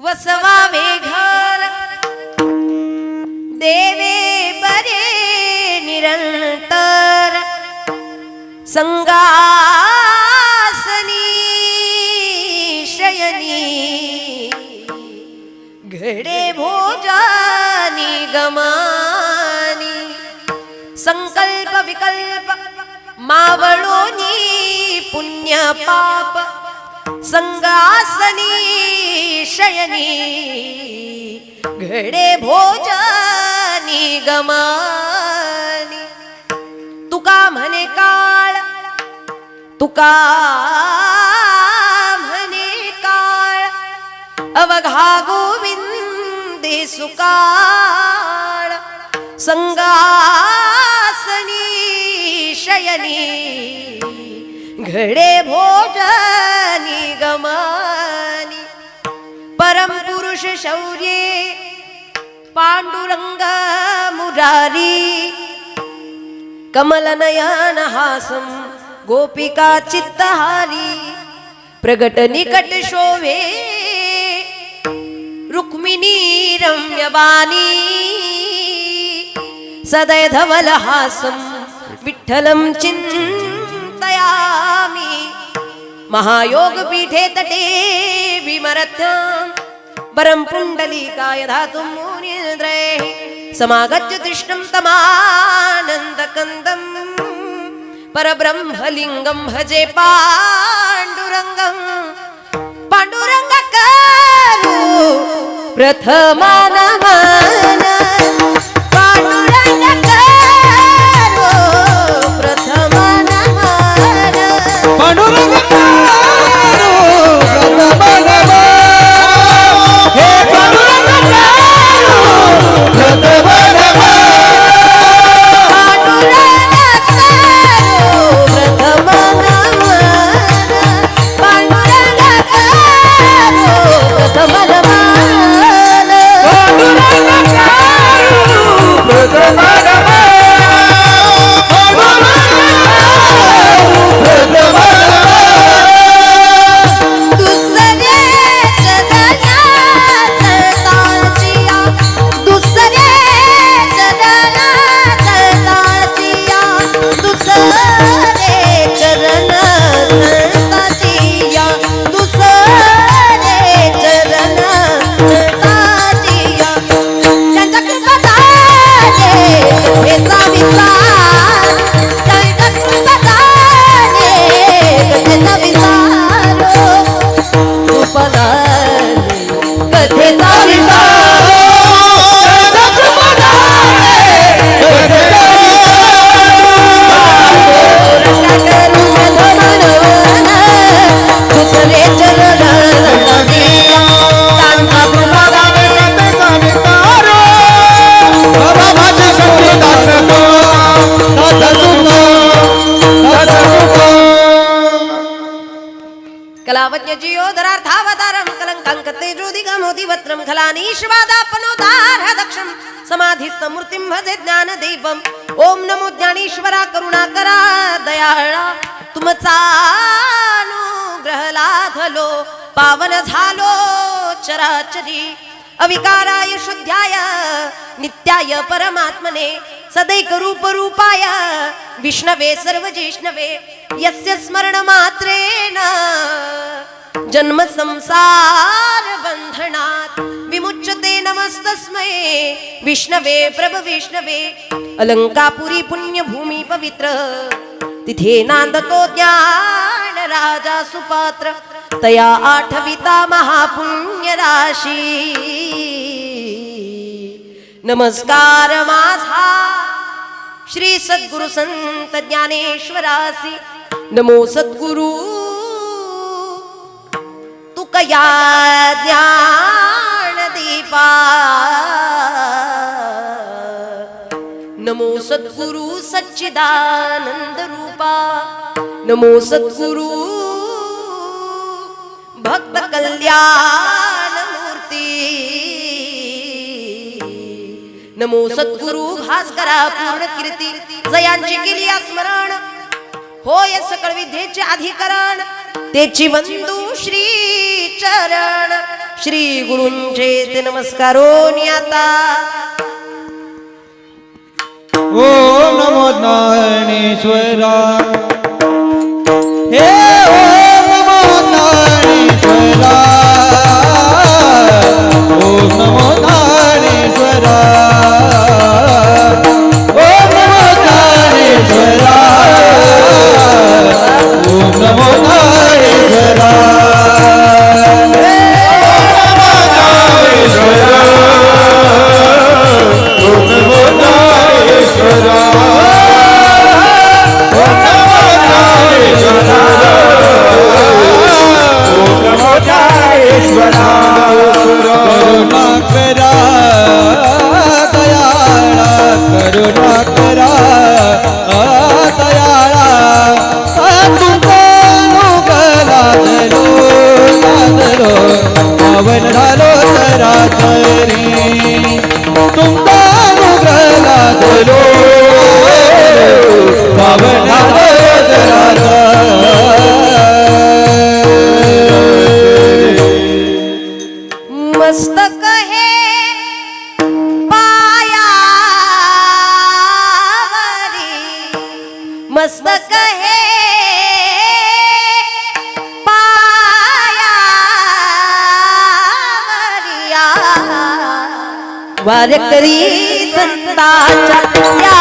वसवावे घर देवे बरे निरंतर संगासनी शयनी घडे भोजानी गमानी संकल्प विकल्प मावळोनी पुण्य पाप संगासनी शयनी घडे भोजनी गमानी तुका म्हणे काळ तुका म्हणे काळ अवघा गोविंदे सुकाळ संगासनी शयनी घडे भोजनी गमानी परम पुरुष शौर्ये पांडुरंग मुरारी कमल नयन हासम गोपिका चित्तहारी प्रगट निकट शोभे रुक्मिणी रम्यबानी सदै धवल हासम विठ्ठलं चिंतयामि महायोग पीठे तटे विमरथ्यां परम पुंडलीकाय धातुं मुनीन्द्रैः समागच्छ कृष्णं तमानन्दकन्दं परब्रह्मलिङ्गं भजे पाण्डुरङ्गं पाण्डुरङ्गकरो प्रथमानमन पाण्डुरङ्गकरो प्रथमानमन पांडुरंगकारो प्रथमानमन हे पांडुरंगकारो प्रथमानमन कलावज्ञ जियोधरार्थावतारं कलंकांकते ज्योतिगमोदिवत्रं खलानीश्वादापनोदारदक्षं समाधिस्थमूर्तिं भजे ज्ञानदीपम् ओम नमो ज्ञानेश्वरा करुणाकरा दयाळा तुमचा अनुग्रह लाभलो पावन झालो चराचरी अविकाराय शुद्ध्याय नित्याय परमात्मने सदैक रूप रूपाय विष्णवे सर्वजिष्णवे यस्य स्मरण मात्रेण जन्म संसार बंधनात् विमुच्यते नमस्तस्मै विष्णवे प्रभ विष्णवे अलंकापुरी पुण्यभूमी पवित्र तिथे नांदतो ज्ञान राजा सुपात्र तया आठविता महापुण्य राशी नमस्कार माझा श्री सद्गुरु संत ज्ञानेश्वरासी नमो सद्गुरु तुकया ज्ञान दीपा नमो सद्गुरु सच्चिदानंद रूपा नमो सद्गुरु भक्त कल्याण मूर्ती नमो सद्गुरु भास्करा पूर्ण कीर्ती जयांची केली स्मरण होय सकळ विद्येचे अधिकरण तेची वंदू श्री चरण श्री गुरूंचे ते नमस्कारोनी आता ओम नमो ज्ञानेश्वरा हे ओम नमो ज्ञानेश्वरा ओम नमो ज्ञानेश्वरा ओम नमो ज्ञानेश्वरा ओम नमो ज्ञानेश्वरा करुणा करा दयाळा तुमचा अनुग्रह लादलो पावन झालो चराचरी तुमचा अनुग्रह लादलो पावन झालो चराचरी मस्तक हे पायावरी मस्तक हे पायावरिया वारकरी संतांच्या या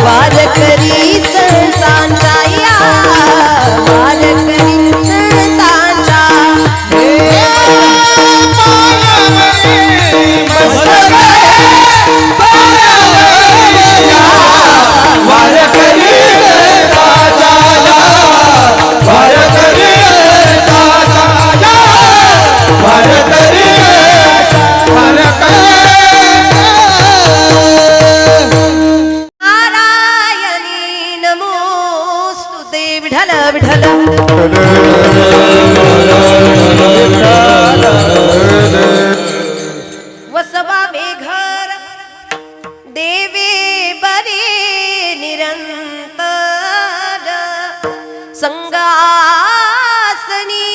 वारकरी संतांच्या या वारकरी संतांच्या विठ्ठल विठ्ठल वसवा मेघर देवे बरे निरंतर संगासनी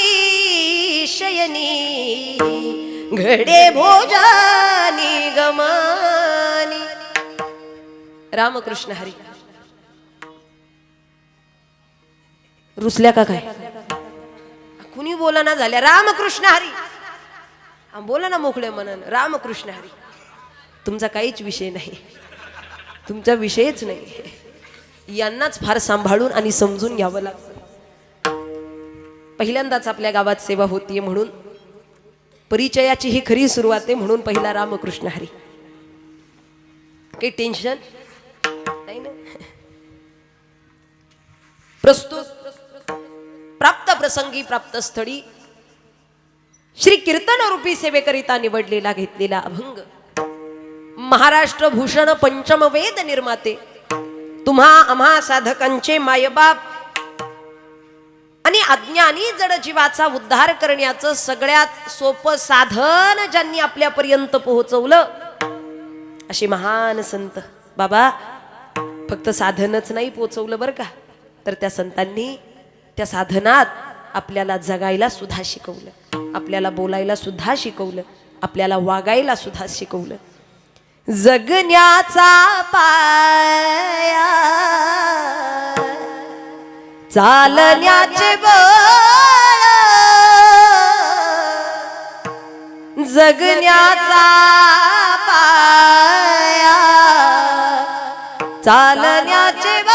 शयनी घडे भोजनी गमनी रामकृष्ण हरी रुसल्या का काय कुणी बोला ना झाल्या रामकृष्ण हरी बोला ना मोकळे मनन रामकृष्ण हरी तुमचा काहीच विषय नाही तुमचा विषयच नाही यांनाच फार सांभाळून आणि समजून घ्यावं लागतं पहिल्यांदाच आपल्या गावात सेवा होतीये म्हणून परिचयाची ही खरी सुरुवात आहे म्हणून पहिला रामकृष्ण हरी काही टेन्शन नाही ना प्रस्तुत प्राप्त प्रसंगी प्राप्त स्थळी श्री कीर्तन रूपी सेवेकरिता निवडलेला घेतलेला अभंग महाराष्ट्र भूषण पंचम वेद निर्माते तुम्हा आम्हा साधकांचे मायबाप आणि अज्ञानी जड जीवाचा उद्धार करण्याचं सगळ्यात सोपं साधन ज्यांनी आपल्यापर्यंत पोहोचवलं असे महान संत बाबा फक्त साधनच नाही पोहोचवलं बरं का तर त्या संतांनी त्या साधनात आपल्याला जगायला सुद्धा शिकवलं आपल्याला बोलायला सुद्धा शिकवलं आपल्याला वागायला सुद्धा शिकवलं जगण्याचा पाया चालण्याचे बळ जगण्याचा पाया चालण्याचे बळ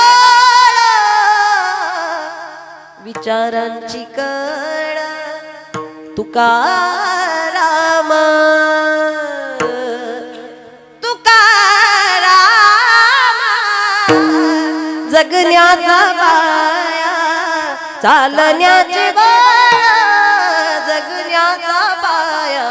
विचारांची कळ तुकाराम जगण्याचा पाया चालण्याचे बळ जगण्याचा पाया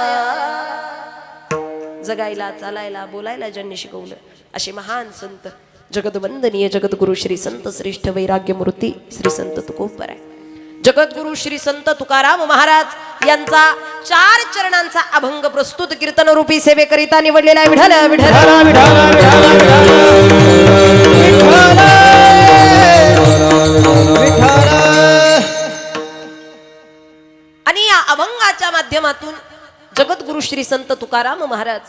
जगायला चालायला बोलायला ज्यांनी शिकवलं असे महान संत जगतवंदनीय जगद्गुरु श्री संत श्रेष्ठ वैराग्यमूर्ती श्री संत तुकोबराय जगद्गुरु श्री संत तुकाराम महाराज यांचा 4 चरणांचा अभंग प्रस्तुत कीर्तन रूपी सेवेकरिता निवडलेला आहे विठ्ठल विठ्ठल आणि या अभंगाच्या माध्यमातून जगद्गुरु श्री संत तुकाराम महाराज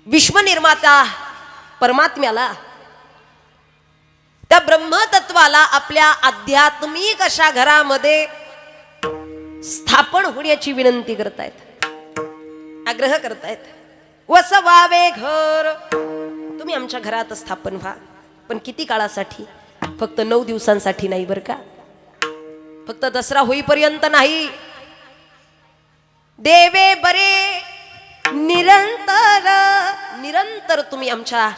विश्वनिर्माता परमात्म्याला, त्या ब्रह्मतत्वाला आपल्या आध्यात्मिक अशा घरामध्ये स्थापन होण्याची विनंती करतायत, आग्रह करतायत. वसवावे घर, तुम्ही आमच्या घरात स्थापन व्हा, पण किती काळासाठी? फक्त 9 दिवसांसाठी नाही बरं का, फक्त दसरा होईपर्यंत नाही. देवे बरे निरंतर, निरंतर तुम्ही आमच्या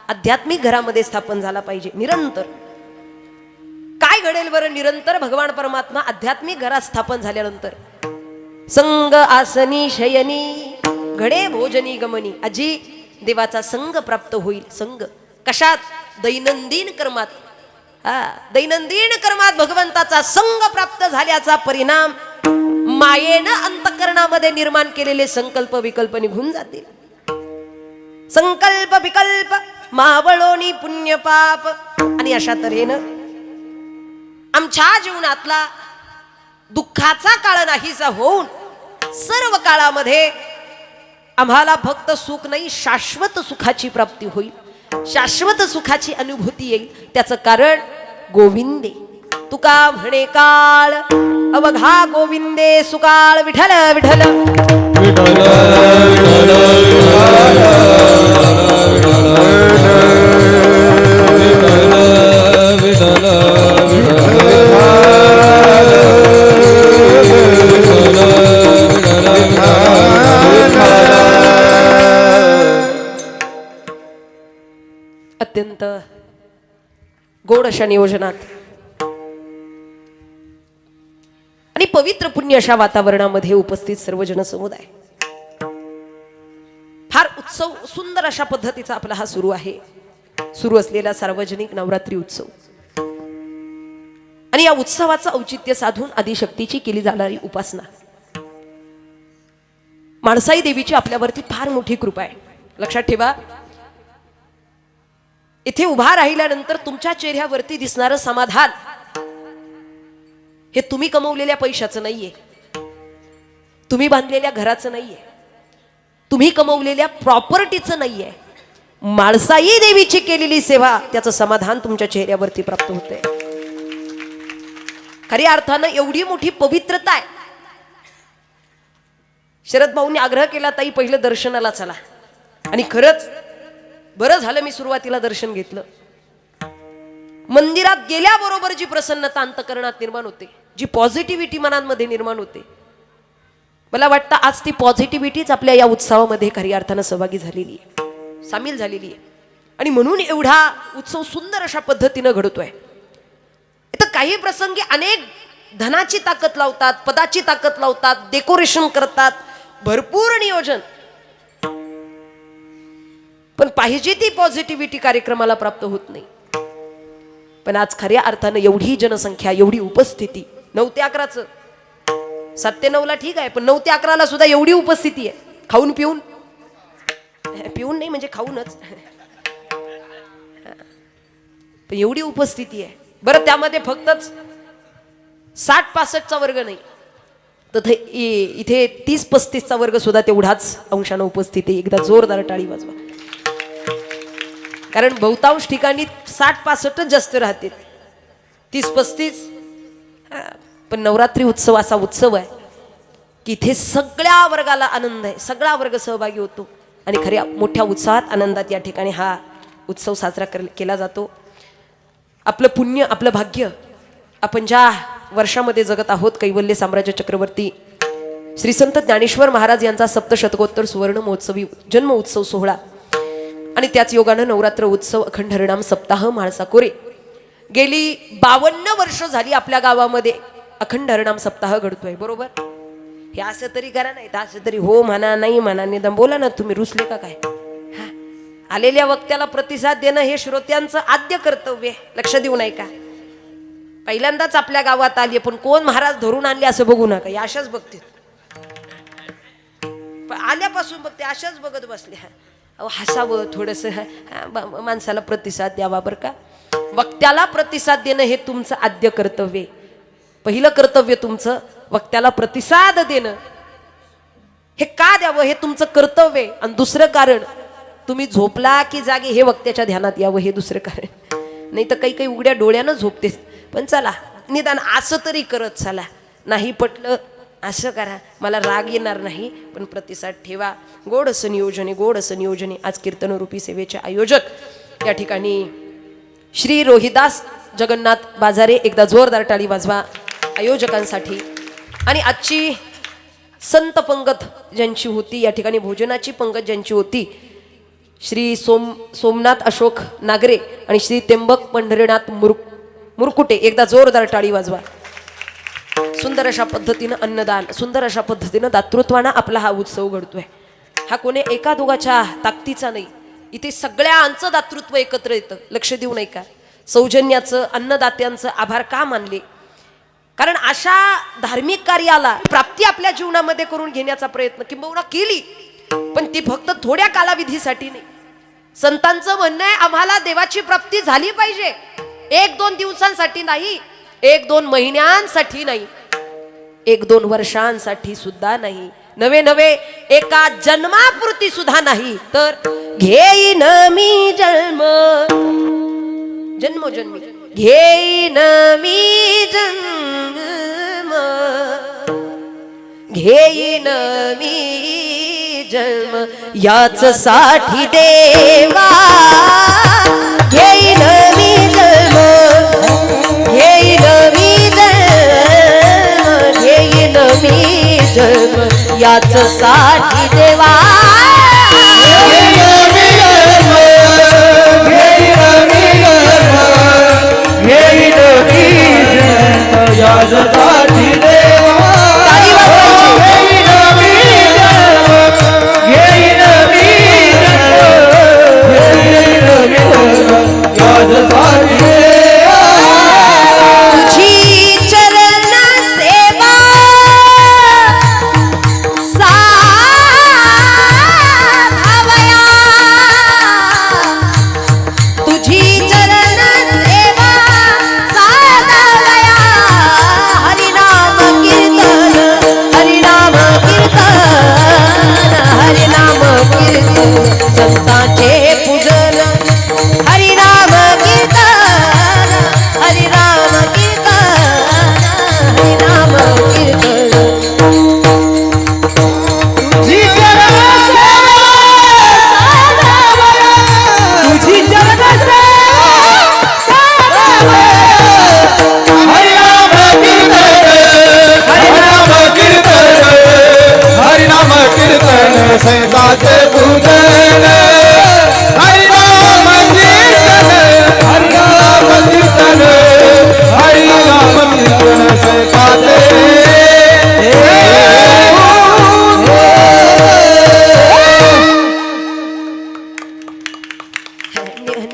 आध्यात्मिक घरामध्ये स्थापन झाला पाहिजे. निरंतर काय घडेल बरं निरंतर? भगवान परमात्मा आध्यात्मिक घरात स्थापन झाल्यानंतर संग आसनी शयनी घडे भोजनी गमनी, आजी देवाचा संग प्राप्त होईल. संग कशात? दैनंदिन कर्मात. दैनंदिन कर्मात भगवंताचा संग प्राप्त झाल्याचा परिणाम मायेनं अंतःकरणामध्ये निर्माण केलेले संकल्प विकल्प निघून जातील. संकल्प विकल्प मावळोनी पुण्य पाप. आणि अशा तऱ्हेनं आमच्या जीवनातला दुःखाचा काळ नाहीसा होऊन सर्व काळामध्ये आम्हाला फक्त सुख नाही, शाश्वत सुखाची प्राप्ती होईल, शाश्वत सुखाची अनुभूती येईल. त्याचं कारण गोविंदे. तुका म्हणे काळ अवघा गोविंदे सुकाळ. विठ्ठल विठ्ठल विठ्ठल अत्यंत गोड अशा नियोजनात आणि पवित्र पुण्य अशा वातावरणामध्ये उपस्थित सर्व जनसमुदाय, फार उत्सव सुंदर अशा पद्धतीचा आपला हा सुरू आहे. सुरू असलेला सार्वजनिक नवरात्री उत्सव आणि या उत्सवाचं औचित्य साधून आदिशक्तीची केली जाणारी उपासना. माणसाई देवीची आपल्यावरती फार मोठी कृपा आहे. लक्षात ठेवा, इथे उभा राहिल्यानंतर तुमच्या चेहऱ्यावरती दिसणारं समाधान हे तुम्ही कमवलेल्या पैशाचं नाहीये, तुम्ही बांधलेल्या घराचं नाहीये, तुम्ही कमवलेल्या प्रॉपर्टीचं नाहीये. माळसाई देवीची केलेली सेवा, त्याचं समाधान तुमच्या चेहऱ्यावरती प्राप्त होते. खऱ्या अर्थानं एवढी मोठी पवित्रता आहे. शरद भाऊंनी आग्रह केला, ताई पहिलं दर्शनाला चला. आणि खरंच बरं झालं मी सुरुवातीला दर्शन घेतलं. मंदिरात गेल्याबरोबर जी प्रसन्नता अंतःकरणात निर्माण होते, जी पॉझिटिव्हिटी मनांमध्ये निर्माण होते, मला वाटतं आज ती पॉझिटिव्हिटीच आपल्या या उत्सवामध्ये खऱ्या अर्थानं सहभागी झालेली आहे, सामील झालेली आहे. आणि म्हणून एवढा उत्सव सुंदर अशा पद्धतीनं घडतोय. इथं काही प्रसंगी अनेक धनाची ताकद लावतात, पदाची ताकद लावतात, डेकोरेशन करतात, भरपूर नियोजन, पण पाहिजे ती पॉझिटिव्हिटी कार्यक्रमाला प्राप्त होत नाही. पण आज खऱ्या अर्थानं एवढी जनसंख्या, एवढी उपस्थिती, 9 ते 11चं 7 ते 9ला ठीक आहे, पण 9 ते 11ला सुद्धा एवढी उपस्थिती आहे. खाऊन पिऊन, पिऊन नाही म्हणजे खाऊनच, पण एवढी उपस्थिती आहे. बरं, त्यामध्ये फक्तच 60-65चा वर्ग नाही, तर इथे 30-35चा वर्ग सुद्धा तेवढाच अंशानं उपस्थित आहे. एकदा जोरदार टाळी वाजवा, कारण बहुतांश ठिकाणी 60-65च जास्त राहतील, 30-35. पण नवरात्री उत्सव असा उत्सव आहे की इथे सगळ्या वर्गाला आनंद आहे, सगळा वर्ग सहभागी होतो आणि खऱ्या मोठ्या उत्साहात आनंदात या ठिकाणी हा उत्सव साजरा केला जातो. आपलं पुण्य, आपलं भाग्य, आपण ज्या वर्षामध्ये जगत आहोत, कैवल्य साम्राज्य चक्रवर्ती श्री संत ज्ञानेश्वर महाराज यांचा सप्तशतकोत्तर सुवर्ण महोत्सवी जन्म उत्सव सोहळा आणि त्याच योगानं नवरात्र उत्सव अखंड हरिनाम सप्ताह म्हाळसा कोरे. गेली 52 वर्ष झाली आपल्या गावामध्ये अखंड हरिनाम सप्ताह घडतोय. बरोबर, हे असं तरी करा, नाही तर असं तरी हो म्हणा, नाही म्हणा, निदान बोला ना. तुम्ही रुसले का काय? आलेल्या वक्त्याला प्रतिसाद देणं हे श्रोत्यांचं आद्य कर्तव्य आहे. लक्ष देऊ नाही का? पहिल्यांदाच आपल्या गावात आली, पण कोण महाराज धरून आणले असं बघू नका, या अशाच बघते, आल्यापासून बघते अशाच बघत बसले. हसावं थोडंसं, माणसाला प्रतिसाद द्यावा बरं का. वक्त्याला प्रतिसाद देणं हे तुमचं आद्य कर्तव्य. पहिलं कर्तव्य तुमचं वक्त्याला प्रतिसाद देणं. हे का द्यावं हे तुमचं कर्तव्य आहे. आणि दुसरं कारण तुम्ही झोपला की जागे हे वक्त्याच्या ध्यानात यावं हे दुसरं कारण. नाही तर काही काही उघड्या डोळ्यानं झोपतेस. पण चला निदान असं तरी करत चला. नाही पटलं असं करा, मला राग येणार नाही पण प्रतिसाद ठेवा. गोड असं नियोजन आहे, गोड असं नियोजन आहे. आज कीर्तनरूपी सेवेचे आयोजक या ठिकाणी श्री रोहिदास जगन्नाथ बाजारे, एकदा जोरदार टाळी वाजवा आयोजकांसाठी. आणि आजची संत पंगत ज्यांची होती, या ठिकाणी भोजनाची पंगत ज्यांची होती, श्री सोमनाथ अशोक नागरे आणि श्री त्र्यंबक पंढरीनाथ मुरकुटे, एकदा जोरदार टाळी वाजवा. सुंदर अशा पद्धतीनं अन्नदान, सुंदर अशा पद्धतीनं दातृत्वानं आपला हा उत्सव घडतोय. हा कोणी एका दोघाच्या ताकदीचा नाही, इथे सगळ्यांचं दातृत्व एकत्र येतं. लक्ष देऊ नाही का? सौजन्याचं, अन्नदात्यांचं आभार का मानले? कारण अशा धार्मिक कार्याला प्राप्ती आपल्या जीवनामध्ये करून घेण्याचा प्रयत्न किंबहुना केली, पण ती फक्त थोड्या कालावधीसाठी नाही. संतांचं म्हणणं आहे आम्हाला देवाची प्राप्ती झाली पाहिजे, 1-2 दिवसांसाठी नाही, 1-2 महिन्यांसाठी नाही, 1-2 वर्षांसाठी सुद्धा नाही, नवे एका जन्मापुरती सुद्धा नाही, तर घेईन मी जन्मोजन्मी घेईन मी जन्म, घेईन मी जन्म याच साठी देवा, घेईन मी जन्म, घेईन मी जन्म, घेईन मी जन्म याच साठी देवा.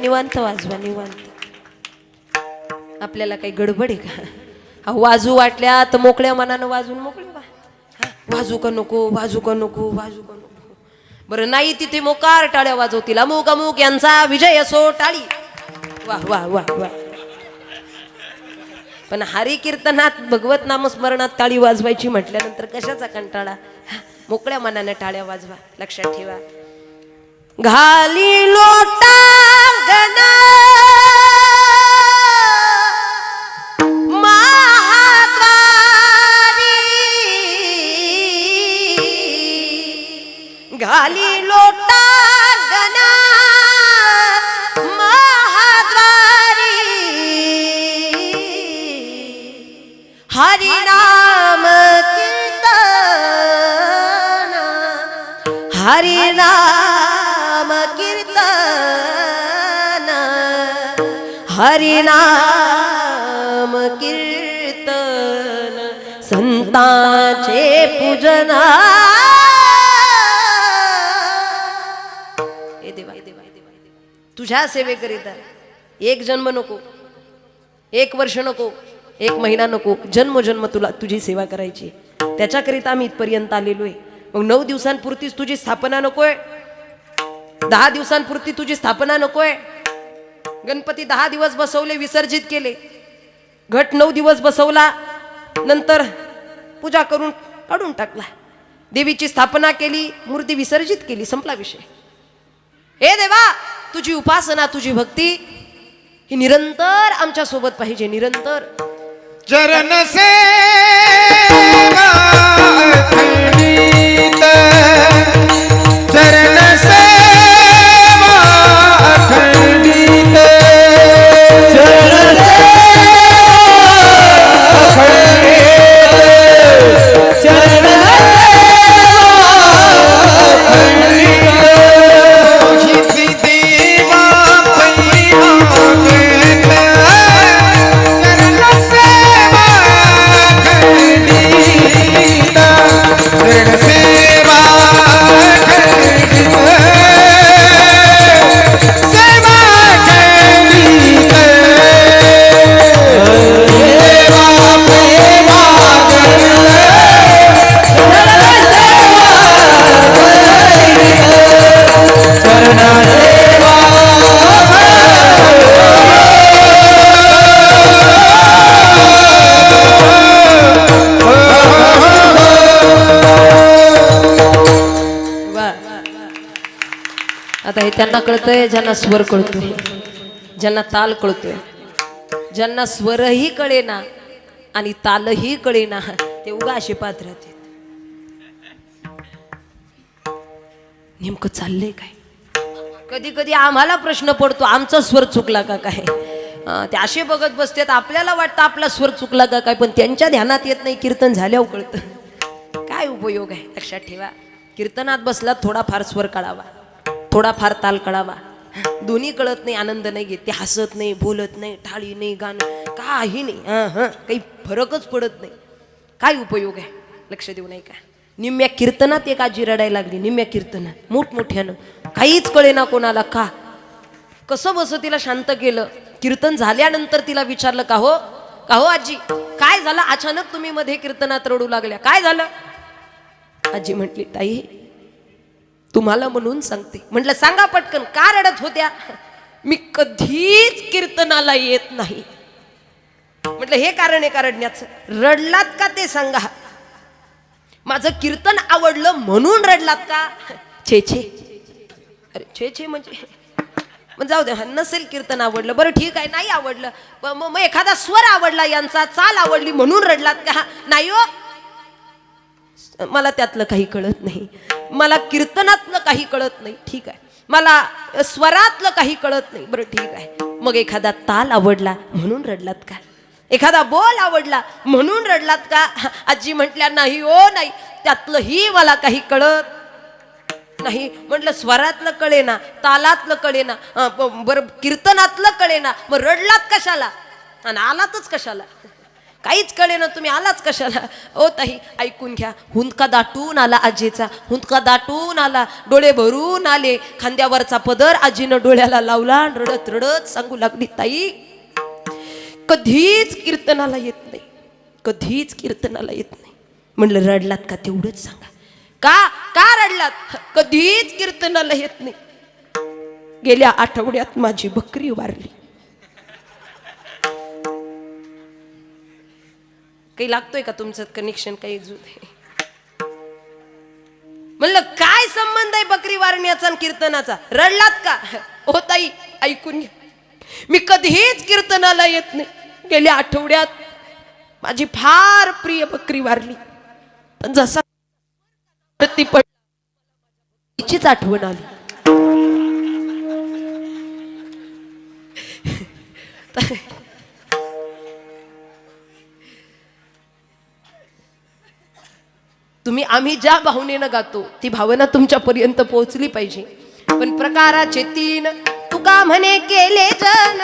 निवांत वाजवा, निवांत. आपल्याला काही गडबड आहे का? वाजू वाटल्या तर मोकळ्या मनानं वाजून मोकळे व्हा. वाजू का नको, वाजू का नको, वाजू का नको. बरं नाही तिथे मोकार टाळ्या वाजवतील. अमुक अमुक यांचा विजय असो, टाळी. वाह वाह वाह वाह. पण हरी कीर्तनात, भगवत नामस्मरणात टाळी वाजवायची म्हटल्यानंतर कशाचा कंटाळा? मोकळ्या मनाने टाळ्या वाजवा. लक्षात ठेवा. घाली लोटांगण महाद्वारी, घाली लोटांगण महाद्वारी, हरिनाम कीर्तन, हरिनाम कीर्तन, हरिनाम कीर्तन, संतांचे पूजन. हे देवा, तुझ्या सेवेकरिता 1 जन्म नको, 1 वर्ष नको, 1 महिना नको, जन्मोजन्म तुला तुझी सेवा करायची. त्याच्याकरिता आम्ही इथपर्यंत आलेलो आहे. मग 9 दिवसांपुरतीच तुझी स्थापना नकोय, 10 दिवसांपुरती तुझी स्थापना नकोय. गणपती 10 दिवस बसवले, विसर्जित केले. घट 9 दिवस बसवला, नंतर पूजा करून काढून टाकला. देवीची स्थापना केली, मूर्ती विसर्जित केली, संपला विषय. हे देवा, तुझी उपासना, तुझी भक्ती ही निरंतर आमच्या सोबत पाहिजे, निरंतर. चरण सेवा खंडित, चरण सेवा खंडित, चरण सेवा खंडित, चरण आता हे त्यांना कळतंय ज्यांना स्वर कळतोय, ज्यांना ताल कळतोय. ज्यांना स्वरही कळेना आणि तालही कळेना ते उगा असे पात्र राहते. नेमकं चाललंय काय? कधी कधी आम्हाला प्रश्न पडतो, आमचा स्वर चुकला का काय. ते असे बघत बसतात, आपल्याला वाटतं आपला स्वर चुकला का काय, पण त्यांच्या ध्यानात येत नाही. कीर्तन झाल्यावर कळतं. काय उपयोग आहे? लक्षात ठेवा, कीर्तनात बसला थोडाफार स्वर कळावा, थोडाफार ताल कळावा. दोन्ही कळत नाही, आनंद नाही घेत, ते हसत नाही, बोलत नाही, टाळी नाही, गाणं काही नाही, काही फरकच पडत नाही. काय उपयोग आहे? लक्ष देऊ नाही का? निम्म्या कीर्तनात एक आजी रडायला लागली, निम्म्या कीर्तनात मोठमोठ्यानं, काहीच कळेना कोणाला का. कसं बस तिला शांत केलं. कीर्तन झाल्यानंतर तिला विचारलं, का हो आजी, काय झालं? अचानक तुम्ही मध्ये कीर्तनात रडू लागल्या, काय झालं? आजी म्हटली, ताई तुम्हाला म्हणून सांगते. म्हटलं सांगा पटकन, का रडत होत्या? मी कधीच कीर्तनाला येत नाही. म्हटलं हे कारण आहे का रडण्याचं? रडलात का ते सांगा. माझं कीर्तन आवडलं म्हणून रडलात का? छे छे. अरे छे छे म्हणजे मग जाऊ दे, नसेल कीर्तन आवडलं, बरं ठीक आहे, नाही आवडलं, मग एखादा स्वर आवडला, यांचा चाल आवडली म्हणून रडलात का? नाही हो, मला त्यातलं काही कळत नाही, मला कीर्तनातलं काही कळत नाही. ठीक आहे, मला स्वरातलं काही कळत नाही. बरं ठीक आहे, मग एखादा ताल आवडला म्हणून रडलात का? एखादा बोल आवडला म्हणून रडलात का? आजी म्हटल्या, नाही हो नाही, त्यातलंही मला काही कळत नाही. म्हटलं स्वरातलं कळेना, तालातलं कळेना, बरं कीर्तनातलं कळेना, मग रडलात कशाला आणि आलातच कशाला? काहीच कळेना, तुम्ही आलाच कशाला? ओ ताई ऐकून घ्या. हुंदका दाटून आला आजीचा, हुंदका दाटून आला, डोळे भरून आले, खांद्यावरचा पदर आजीनं डोळ्याला लावला, रडत रडत सांगू लागली, ताई कधीच कीर्तनाला येत नाही, कधीच कीर्तनाला येत नाही. म्हणलं रडलात का तेवढंच सांगा. का रडलात? कधीच कीर्तनाला येत नाही. गेल्या आठवड्यात माझी बकरी वारली. काही लागतोय का तुमचं कनेक्शन? काही जुळत? म्हणलं काय संबंध आहे बकरी वारण्याचा आणि कीर्तनाचा? रडलात का? ओ ताई ऐकून घ्या, मी कधीच कीर्तनाला येत नाही. गेल्या आठवड्यात माझी फार प्रिय बकरी वारली. पण जसा ती तिचीच आठवण आली. आम्ही ज्या भावनेनं गातो ती भावना तुमच्यापर्यंत पोहोचली पाहिजे. पण प्रकाराचे तीन तुका म्हणे केले जन,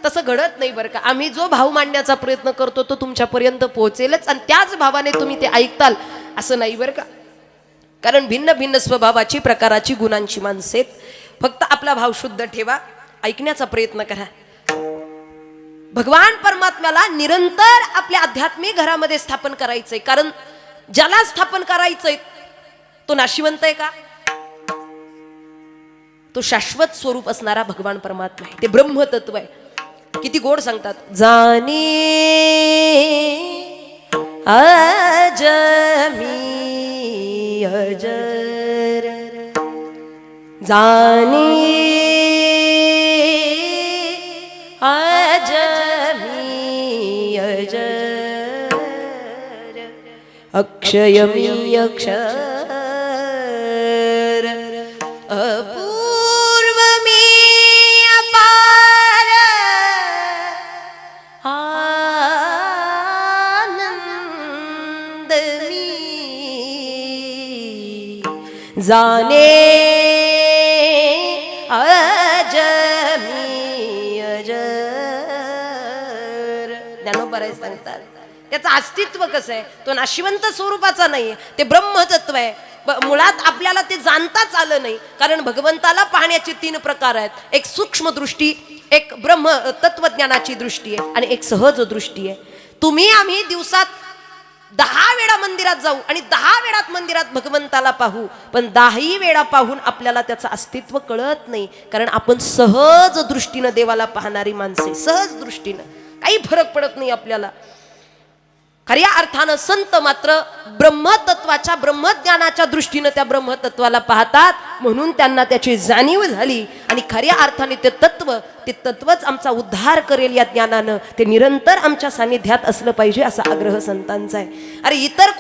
तसं घडत नाही बरं का. आम्ही जो भाव मांडण्याचा प्रयत्न करतो तो तुमच्यापर्यंत पोहोचेलच आणि त्याच भावाने तुम्ही ते ऐकताल असं नाही बरं का. कारण भिन्न भिन्न स्वभावाची, प्रकाराची, गुणांची माणसे आहेत. फक्त आपला भाव शुद्ध ठेवा, ऐकण्याचा प्रयत्न करा. भगवान परमात्म्याला निरंतर आपल्या आध्यात्मिक घरामध्ये स्थापन करायचंय. कारण ज्याला स्थापन करायचंय तो नाशिवंत आहे का? तो शाश्वत स्वरूप असणारा भगवान परमात्मा आहे. ते ब्रह्मतत्व आहे. किती गोड सांगतात, जाणे अजमी अजर जाने अजमी अजर अक्षयमी अक्षर अपूर्वमी अपार आनंदमी जाने अजमी अजर. ज्ञानोबा सांगतात त्याचं अस्तित्व कसं आहे, तो नाशिवंत स्वरूपाचा नाही, ते ब्रह्मतत्व आहे. मुळात आपल्याला ते जाणताच आलं नाही, कारण भगवंताला पाहण्याचे 3 प्रकार आहेत. एक सूक्ष्म दृष्टी, एक ब्रह्म तत्वज्ञानाची दृष्टी आहे आणि एक सहज दृष्टी आहे. तुम्ही आम्ही दिवसात 10 वेळा मंदिरात जाऊ आणि 10 वेळात मंदिरात भगवंताला पाहू, पण 10 वेळा पाहून आपल्याला त्याचं अस्तित्व कळत नाही, कारण आपण सहज दृष्टीनं देवाला पाहणारी माणसे, सहज दृष्टीनं काही फरक पडत नाही आपल्याला. खऱ्या अर्थानं संत मात्र ब्रह्मतत्वाच्या ब्रह्मज्ञानाच्या दृष्टीनं त्या ब्रह्मतत्वाला पाहतात, म्हणून त्यांना त्याची जाणीव झाली आणि खऱ्या अर्थाने ते तत्वच आमचा उद्धार करेल. या ज्ञानानं ते निरंतर आमच्या सानिध्यात असलं पाहिजे असा आग्रह संतांचा आहे. अरे इतर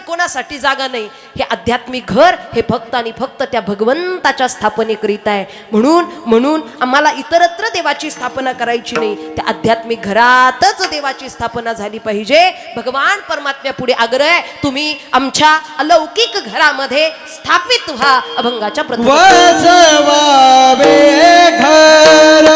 कोणासाठी जागा नाही, हे आध्यात्मिक घर हे फक्त आणि फक्त त्या भगवंताच्या स्थापनेकरिता आहे. म्हणून आम्हाला इतरत्र देवाची स्थापना करायची नाही, त्या आध्यात्मिक घरातच देवाची स्थापना झाली पाहिजे. भगवान परमात्म्या पुढे आग्रह आहे, तुम्ही आमच्या अलौकिक घरामध्ये स्थापित व्हा. अभंगाच्या प्रथम वसवावे घर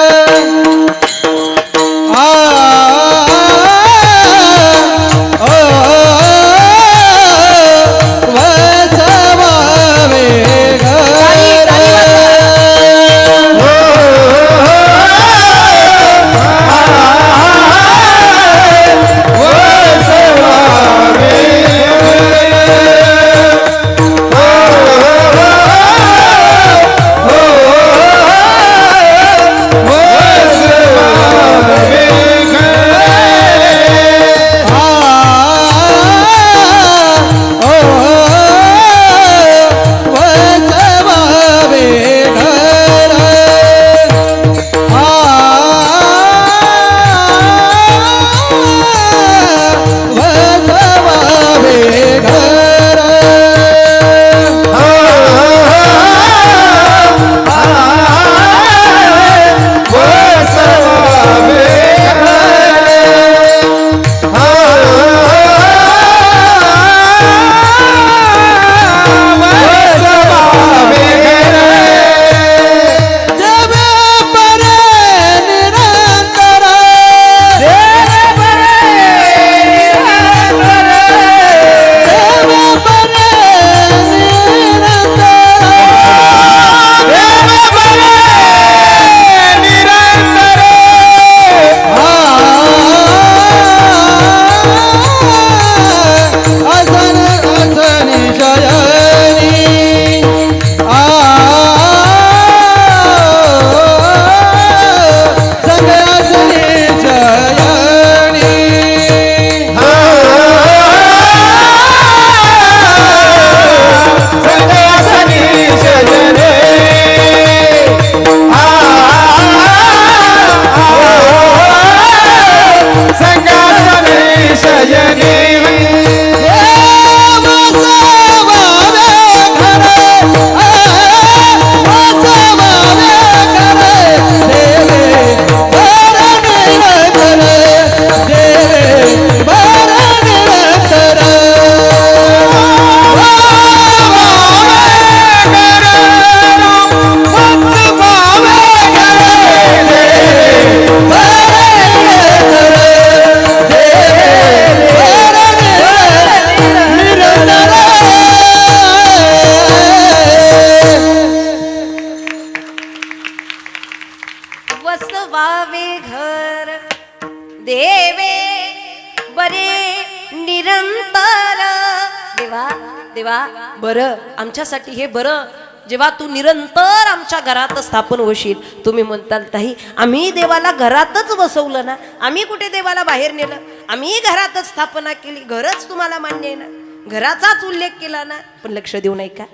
देवा बरं आमच्यासाठी हे बरं, जेव्हा तू निरंतर आमच्या घरात स्थापन होशील. तुम्ही म्हणताल ताई आम्ही देवाला घरातच बसवलं ना, आम्ही कुठे देवाला बाहेर नेलं. आम्ही घरातच स्थापना केली, घरच तुम्हाला मान्य आहे ना, घराचाच उल्लेख केला ना. पण लक्ष देऊ नाही का,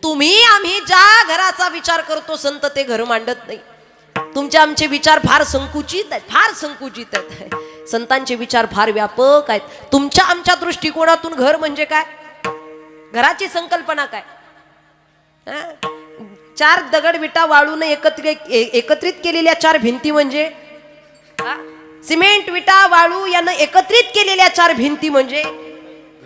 तुम्ही आम्ही ज्या घराचा विचार करतो संत ते घर मांडत नाही. तुमचे आमचे विचार फार संकुचित आहेत, फार संकुचित आहेत. संतांचे विचार फार व्यापक आहेत. तुमच्या आमच्या दृष्टिकोनातून घर म्हणजे काय, घराची संकल्पना काय? चार दगड विटा वाळून एकत्रित केलेल्या चार भिंती म्हणजे, सिमेंट विटा वाळू यानं एकत्रित केलेल्या चार भिंती म्हणजे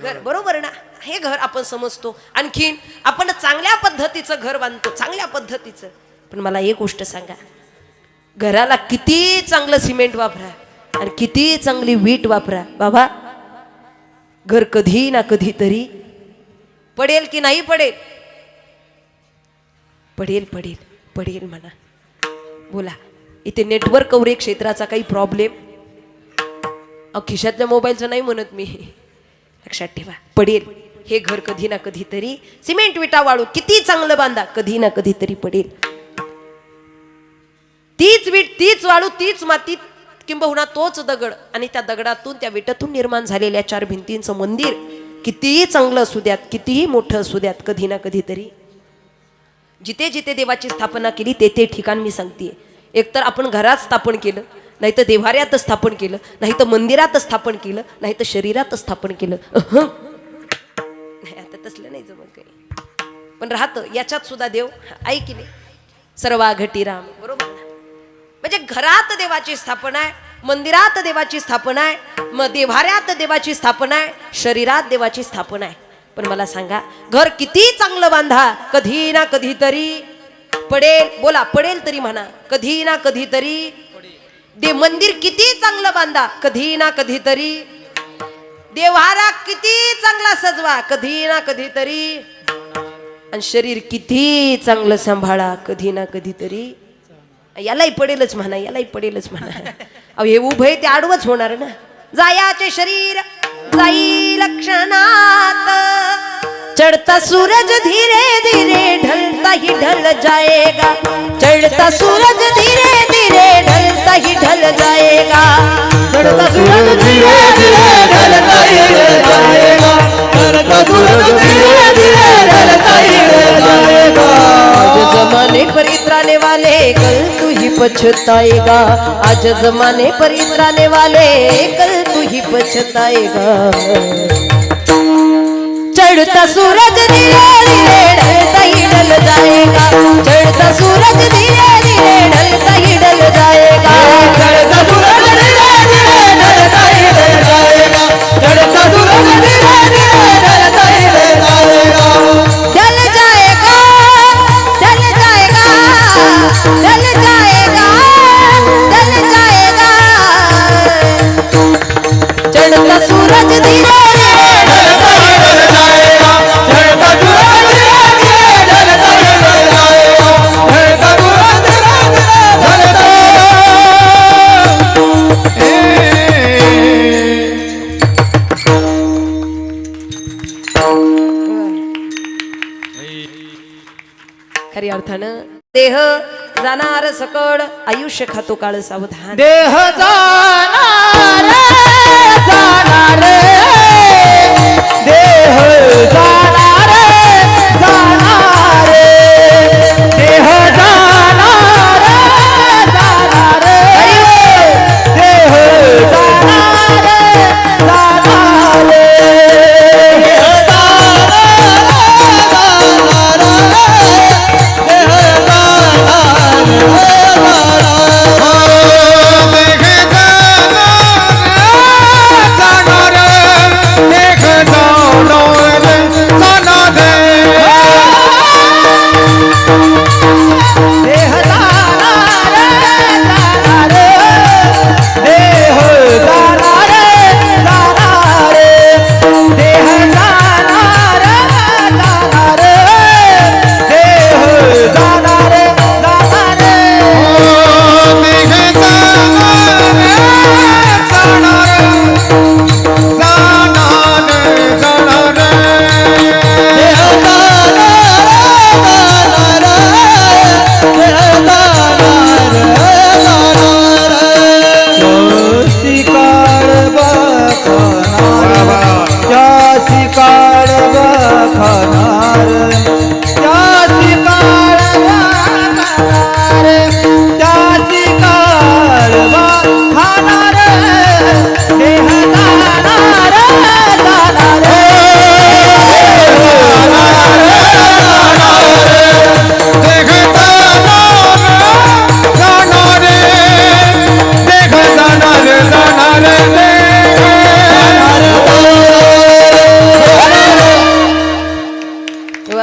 घर, बरोबर ना? हे घर आपण समजतो. आणखीन आपण चांगल्या पद्धतीचं घर बांधतो, चांगल्या पद्धतीचं. पण मला एक गोष्ट सांगा, घराला किती चांगलं सिमेंट वापरा आणि किती चांगली वीट वापरा बाबा, घर कधी ना कधी तरी पडेल की नाही पडेल? पडेल पडेल पडेल म्हणा. बोला, इथे नेटवर्क कव्हरेज क्षेत्राचा काही प्रॉब्लेम? खिशातल्या मोबाईलचं नाही म्हणत मी, लक्षात ठेवा. पडेल हे घर कधी ना कधी तरी. सिमेंट विटा वाळू किती चांगलं बांधा, कधी ना कधी तरी पडेल. तीच वीट, तीच वाळू, तीच माती, किंबहुना तोच दगड आणि त्या दगडातून त्या विटातून निर्माण झालेल्या चार भिंतींचं मंदिर कितीही चांगलं असू द्यात, कितीही मोठं असू द्यात, कधी ना कधी तरी जिथे जिथे देवाची स्थापना केली ते ते ठिकाण मी सांगतेय. एकतर आपण घरात स्थापन केलं, नाही तर देव्हाऱ्यात स्थापन केलं, नाही तर मंदिरात स्थापन केलं, नाही तर शरीरात स्थापन केलं. आता तसलं नाही जमत काही, पण राहतं याच्यात सुद्धा देव ऐक नाही. सर्वा घटी राम, बरोबर ना? म्हणजे घरात देवाची स्थापना आहे, मंदिरात देवाची स्थापना आहे, मग देव्हाऱ्यात देवाची स्थापना आहे, शरीरात देवाची स्थापना आहे. पण मला सांगा, घर किती चांगलं बांधा, कधी ना कधी तरी पडेल. बोला, पडेल तरी म्हणा, कधी ना कधी तरी. मंदिर किती चांगलं बांधा, कधी ना कधी तरी. देव्हारा किती चांगला सजवा, कधी ना कधी तरी. आणि शरीर किती चांगलं सांभाळा, कधी ना कधी तरी. यालाही पडेलच म्हणा, यालाही पडेलच म्हणा. अहो हे उभे ते आडवच होणार ना. जायाचे शरीर जाई लक्षणात, चढ़ता सूरज धीरे धीरे ढलता ही ढल जाएगा. चढ़ता सूरज धीरे धीरे ढलता ही ढल जाएगा. चढ़ता सूरज धीरे धीरे ढलता ही जाएगा. चढ़ता सूरज धीरे धीरे ढलता ही जाएगा. आज जमाने पर इतराने वाले कल तू ही पछताएगा. आज जमाने पर इतराने वाले कल तू ही पछताएगा. चढ़ता सूरज धीरे धीरे ढलता ही ढल जाएगा. चढ़ता सूरज धीरे धीरे ढलता ही ढल जाएगा. चढ़ता सूरज धीरे धीरे ढलता ही जाएगा. चढ़ता सूरज धीरे धीरे ढलता ही जाएगा. ढल जाएगा, ढल जाएगा, ढल जाएगा, ढल जाएगा. चढ़ता सूरज धीरे खरी अर्थानं देह जाणार सकड, आयुष्य खातो काळ सावधान. देह जाणार जाणार, देह जाणार जाणार, देह जाणार जाणार, देह जाणार जाणार.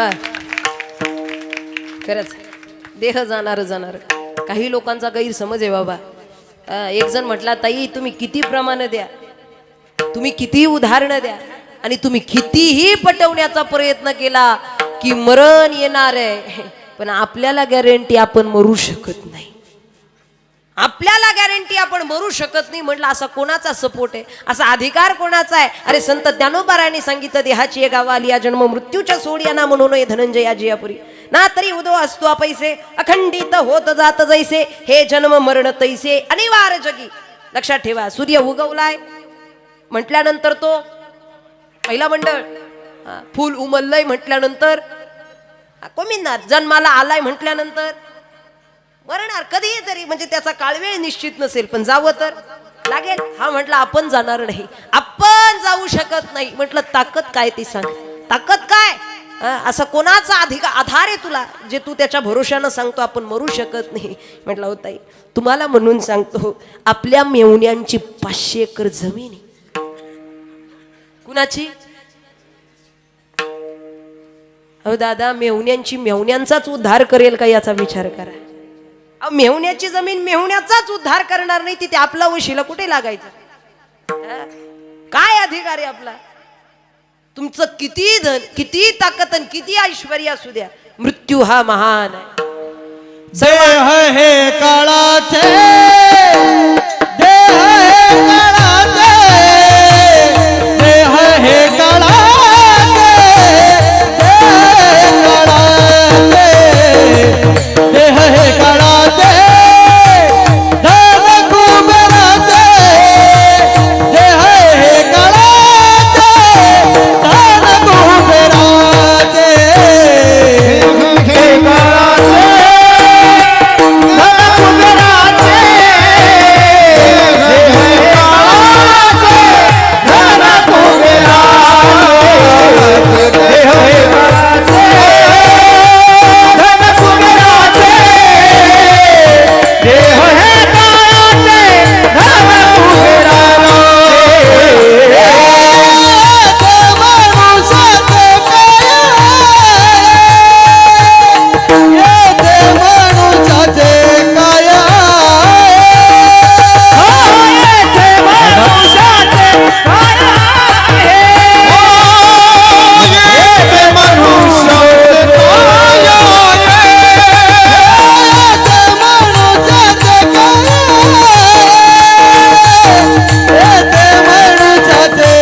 वा खरंच देह जाणार काही लोकांचा गैरसमज आहे बाबा. एक जण म्हटला ताई तुम्ही किती प्रमाण द्या, तुम्ही किती उदाहरणं द्या आणि तुम्ही कितीही पटवण्याचा प्रयत्न केला की मरण येणार आहे, पण आपल्याला गॅरंटी आपण मरू शकत नाही. आपल्याला गॅरंटी आपण मरू शकत नाही. म्हटलं असा कोणाचा सपोर्ट आहे, असा अधिकार कोणाचा आहे? अरे संत ज्ञानोबारायांनी सांगितलं देहाची ये गावा आली या जन्म मृत्यूच्या सोड यांना म्हणून ये धनंजया जियापुरी ना तरी उदो असतो पैसे अखंडित होत जात जैसे हे जन्म मरण तैसे अनिवार्य जगी. लक्षात ठेवा सूर्य उगवलाय म्हटल्यानंतर तो पहिला मंडळ फूल उमललंय म्हटल्यानंतर कोमिनार जन्माला आलाय म्हटल्यानंतर मरणार कधीही तरी, म्हणजे त्याचा काळवेळ निश्चित नसेल पण जावं तर लागेल. हा म्हटलं आपण जाणार नाही, आपण जाऊ शकत नाही. म्हटलं ताकद काय ती सांग, ताकद काय? असा कोणाचा आधार आहे तुला जे तू त्याच्या भरोशानं सांगतो आपण मरू शकत नाही? म्हटलं हो ताई तुम्हाला म्हणून सांगतो आपल्या मेहुण्यांची 500 एकर जमीन आहे. कुणाची? अहो दादा मेहुण्यांची मेहुण्यांचाच उद्धार करेल का याचा विचार करा. मेहुण्याची जमीन मेहुण्याचाच उद्धार करणार नाही, तिथे आपला वशिला कुठे लागायचा? काय अधिकार आहे आपला? तुमचं किती धन किती ताकद आणि किती ऐश्वर्य असू द्या, मृत्यू हा महान आहे. देह हे काळाचे, देह हे काळाचे, देह हे काळाचे, देह हे काळाचे, धन कुबेराचे, देह हे काळाचे, धन कुबेराचे, हे काळाचे, धन कुबेराचे, देह हे काळाचे, धन कुबेराचे, देह हे काळाचे, धन कुबेराचे, देह हे काळाचे, धन कुबेराचे. ते मनुष्याचे काय, ते मनुष्याचे काय, ते मनुष्याचे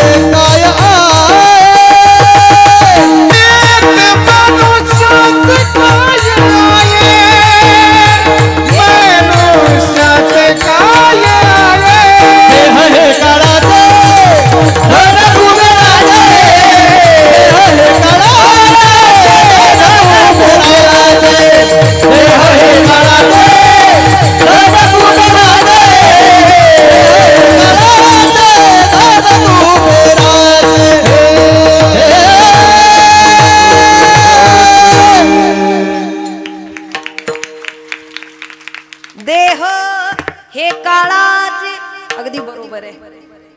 देह हे काळाचे. अगदी बरोबर आहे.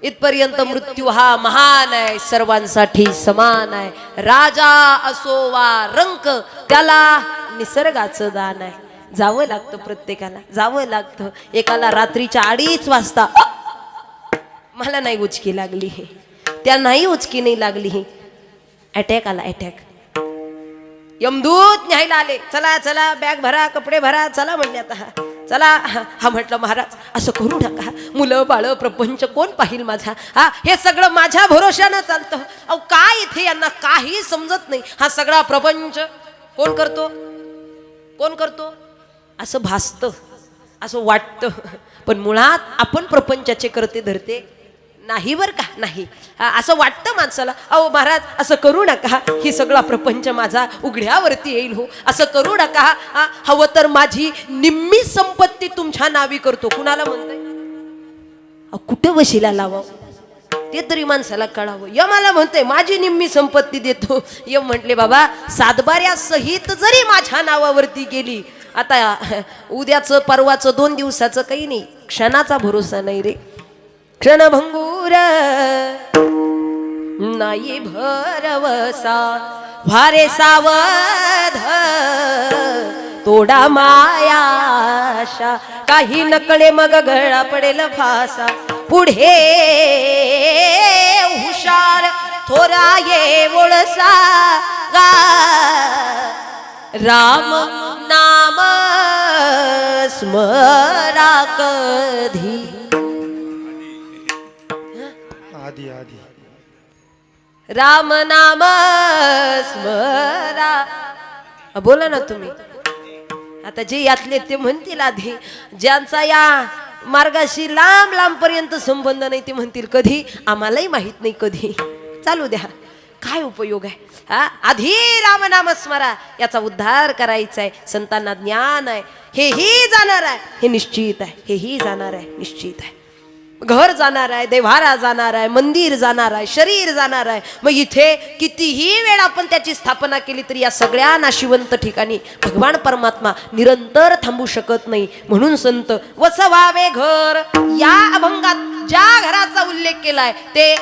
इथपर्यंत मृत्यू हा महान आहे, सर्वांसाठी समान आहे. राजा असो वा रंक त्याला निसर्गाचं दान आहे. जावं लागतं, प्रत्येकाला जावं लागतं. एकाला रात्रीच्या 2:30 वाजता मला नाही उचकी लागली, त्या नाही उचकी नाही लागली, अटॅक आला अटॅक. यमदूत न्यायला आले, चला चला बॅग भरा कपडे भरा चला म्हणले आता चला. हा म्हटलं महाराज असं करू नका, मुलं बाळ प्रपंच कोण पाहिल माझा, हा हे सगळं माझ्या भरोशानं चालतं. अहो काय इथे यांना काही समजत नाही. हा सगळा प्रपंच कोण करतो, कोण करतो असं भासतं, असं वाटतं, पण मुळात आपण प्रपंचाचे करते धरते नाही बर का, नाही. असं वाटतं माणसाला. अहो महाराज असं करू नका, ही सगळा प्रपंच माझा उघड्यावरती येईल हो, असं करू नका. हवं तर माझी निम्मी संपत्ती तुमच्या नावी करतो. कुणाला म्हणताय? कुठं वशिला लावावं ते तरी माणसाला कळावं. यमाला म्हणते माझी निम्मी संपत्ती देतो. यम म्हटले बाबा सातबाऱ्या सहित जरी माझ्या नावावरती गेली, आता उद्याचं परवाचं 2 दिवसाचं काही नाही, क्षणाचा भरोसा नाही रे. क्षणभंगूर नाही भरवसा, व्हारे सावध तोडा मायाशा काही नकळे मग गळा पडेल फासा पुढे हुशार थोरा ये वळसा गा राम नाम स्मरा कधी आधी आधी राम नाम स्मरा बोला ना तुम्ही आता जे यातले ते म्हणतील आधी ज्यांचा या मार्गाशी लांब लांब पर्यंत संबंध नाही ते म्हणतील कधी आम्हालाही माहित नाही कधी चालू द्या काय उपयोग आहे हा आधी रामनाम स्मरा याचा उद्धार करायचा आहे संतांना ज्ञान आहे हेही जाणार आहे हे निश्चित आहे हेही जाणार आहे निश्चित आहे घर जाणार आहे देव्हारा जाणार आहे मंदिर जाणार आहे शरीर जाणार आहे मग इथे कितीही वेळ आपण त्याची स्थापना केली तरी या सगळ्या नाशिवंत ठिकाणी भगवान परमात्मा निरंतर थांबू शकत नाही म्हणून संत वसवावे घर या अभंगात ज्या घराचा उल्लेख केलाय ते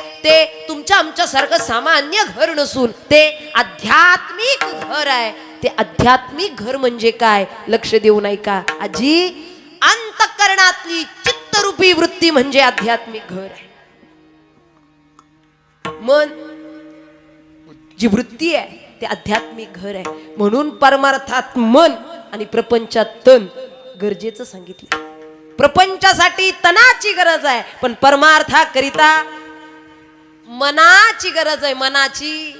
तुमच्या आमच्या सारखं सामान्य घर नसून ते आध्यात्मिक घर आहे ते आध्यात्मिक घर म्हणजे काय लक्ष देऊ नाही का आजी अंतःकरणातली चित्तरूपी वृत्ती म्हणजे आध्यात्मिक घर आहे मन जी वृत्ती आहे ते आध्यात्मिक घर आहे म्हणून परमार्थात मन आणि प्रपंचात तन गरजेचं सांगितलं प्रपंचासाठी तनाची गरज आहे पण परमार्थाकरिता मनाची गरज आहे मनाची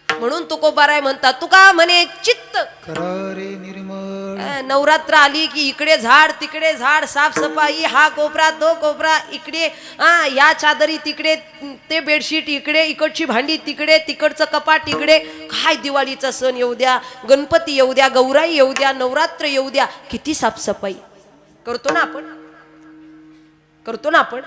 म्हणून तुकोबाराय म्हणतात तुका म्हणे चित्त करारे निर्मळ नवरात्र आली की इकडे झाड तिकडे झाड साफसफाई हा कोपरा तो कोपरा इकडे या चादरी तिकडे ते बेडशीट इकडे इकडची भांडी तिकडे तिकडचं कपाट इकडे काय दिवाळीचा सण येऊ द्या गणपती येऊ द्या गौराई येऊ द्या नवरात्र येऊ द्या किती साफसफाई करतो ना आपण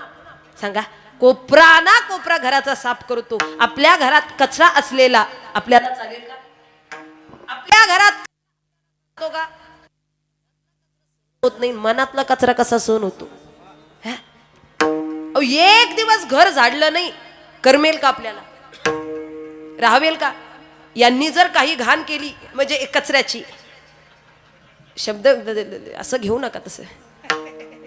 सांगा कोपरा ना कोपरा घराचा साफ करतो आपल्या घरात कचरा असलेला आपल्याला चालेल का आपल्या घरात होतो का होत नाही मनातला कचरा कसा सहन होतो एक दिवस घर झाडलं नाही करमेल का आपल्याला राहावेल का यांनी जर काही घाण केली म्हणजे कचऱ्याची शब्द असं घेऊ नका तसं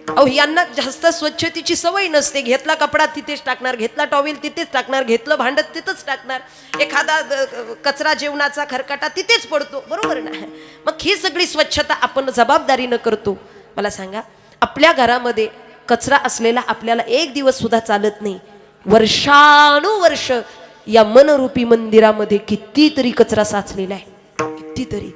अहो यांना जास्त स्वच्छतेची सवय नसते घेतला कपडा तिथेच टाकणार घेतला टॉवेल तिथेच टाकणार घेतलं भांडत तिथेच टाकणार एखादा कचरा जेवणाचा खरकाटा तिथेच पडतो बरोबर ना मग ही सगळी स्वच्छता आपण जबाबदारीनं करतो मला सांगा आपल्या घरामध्ये कचरा असलेला आपल्याला एक दिवस सुद्धा चालत नाही वर्षानुवर्ष या मनरूपी मंदिरामध्ये कितीतरी कचरा साचलेला आहे कितीतरी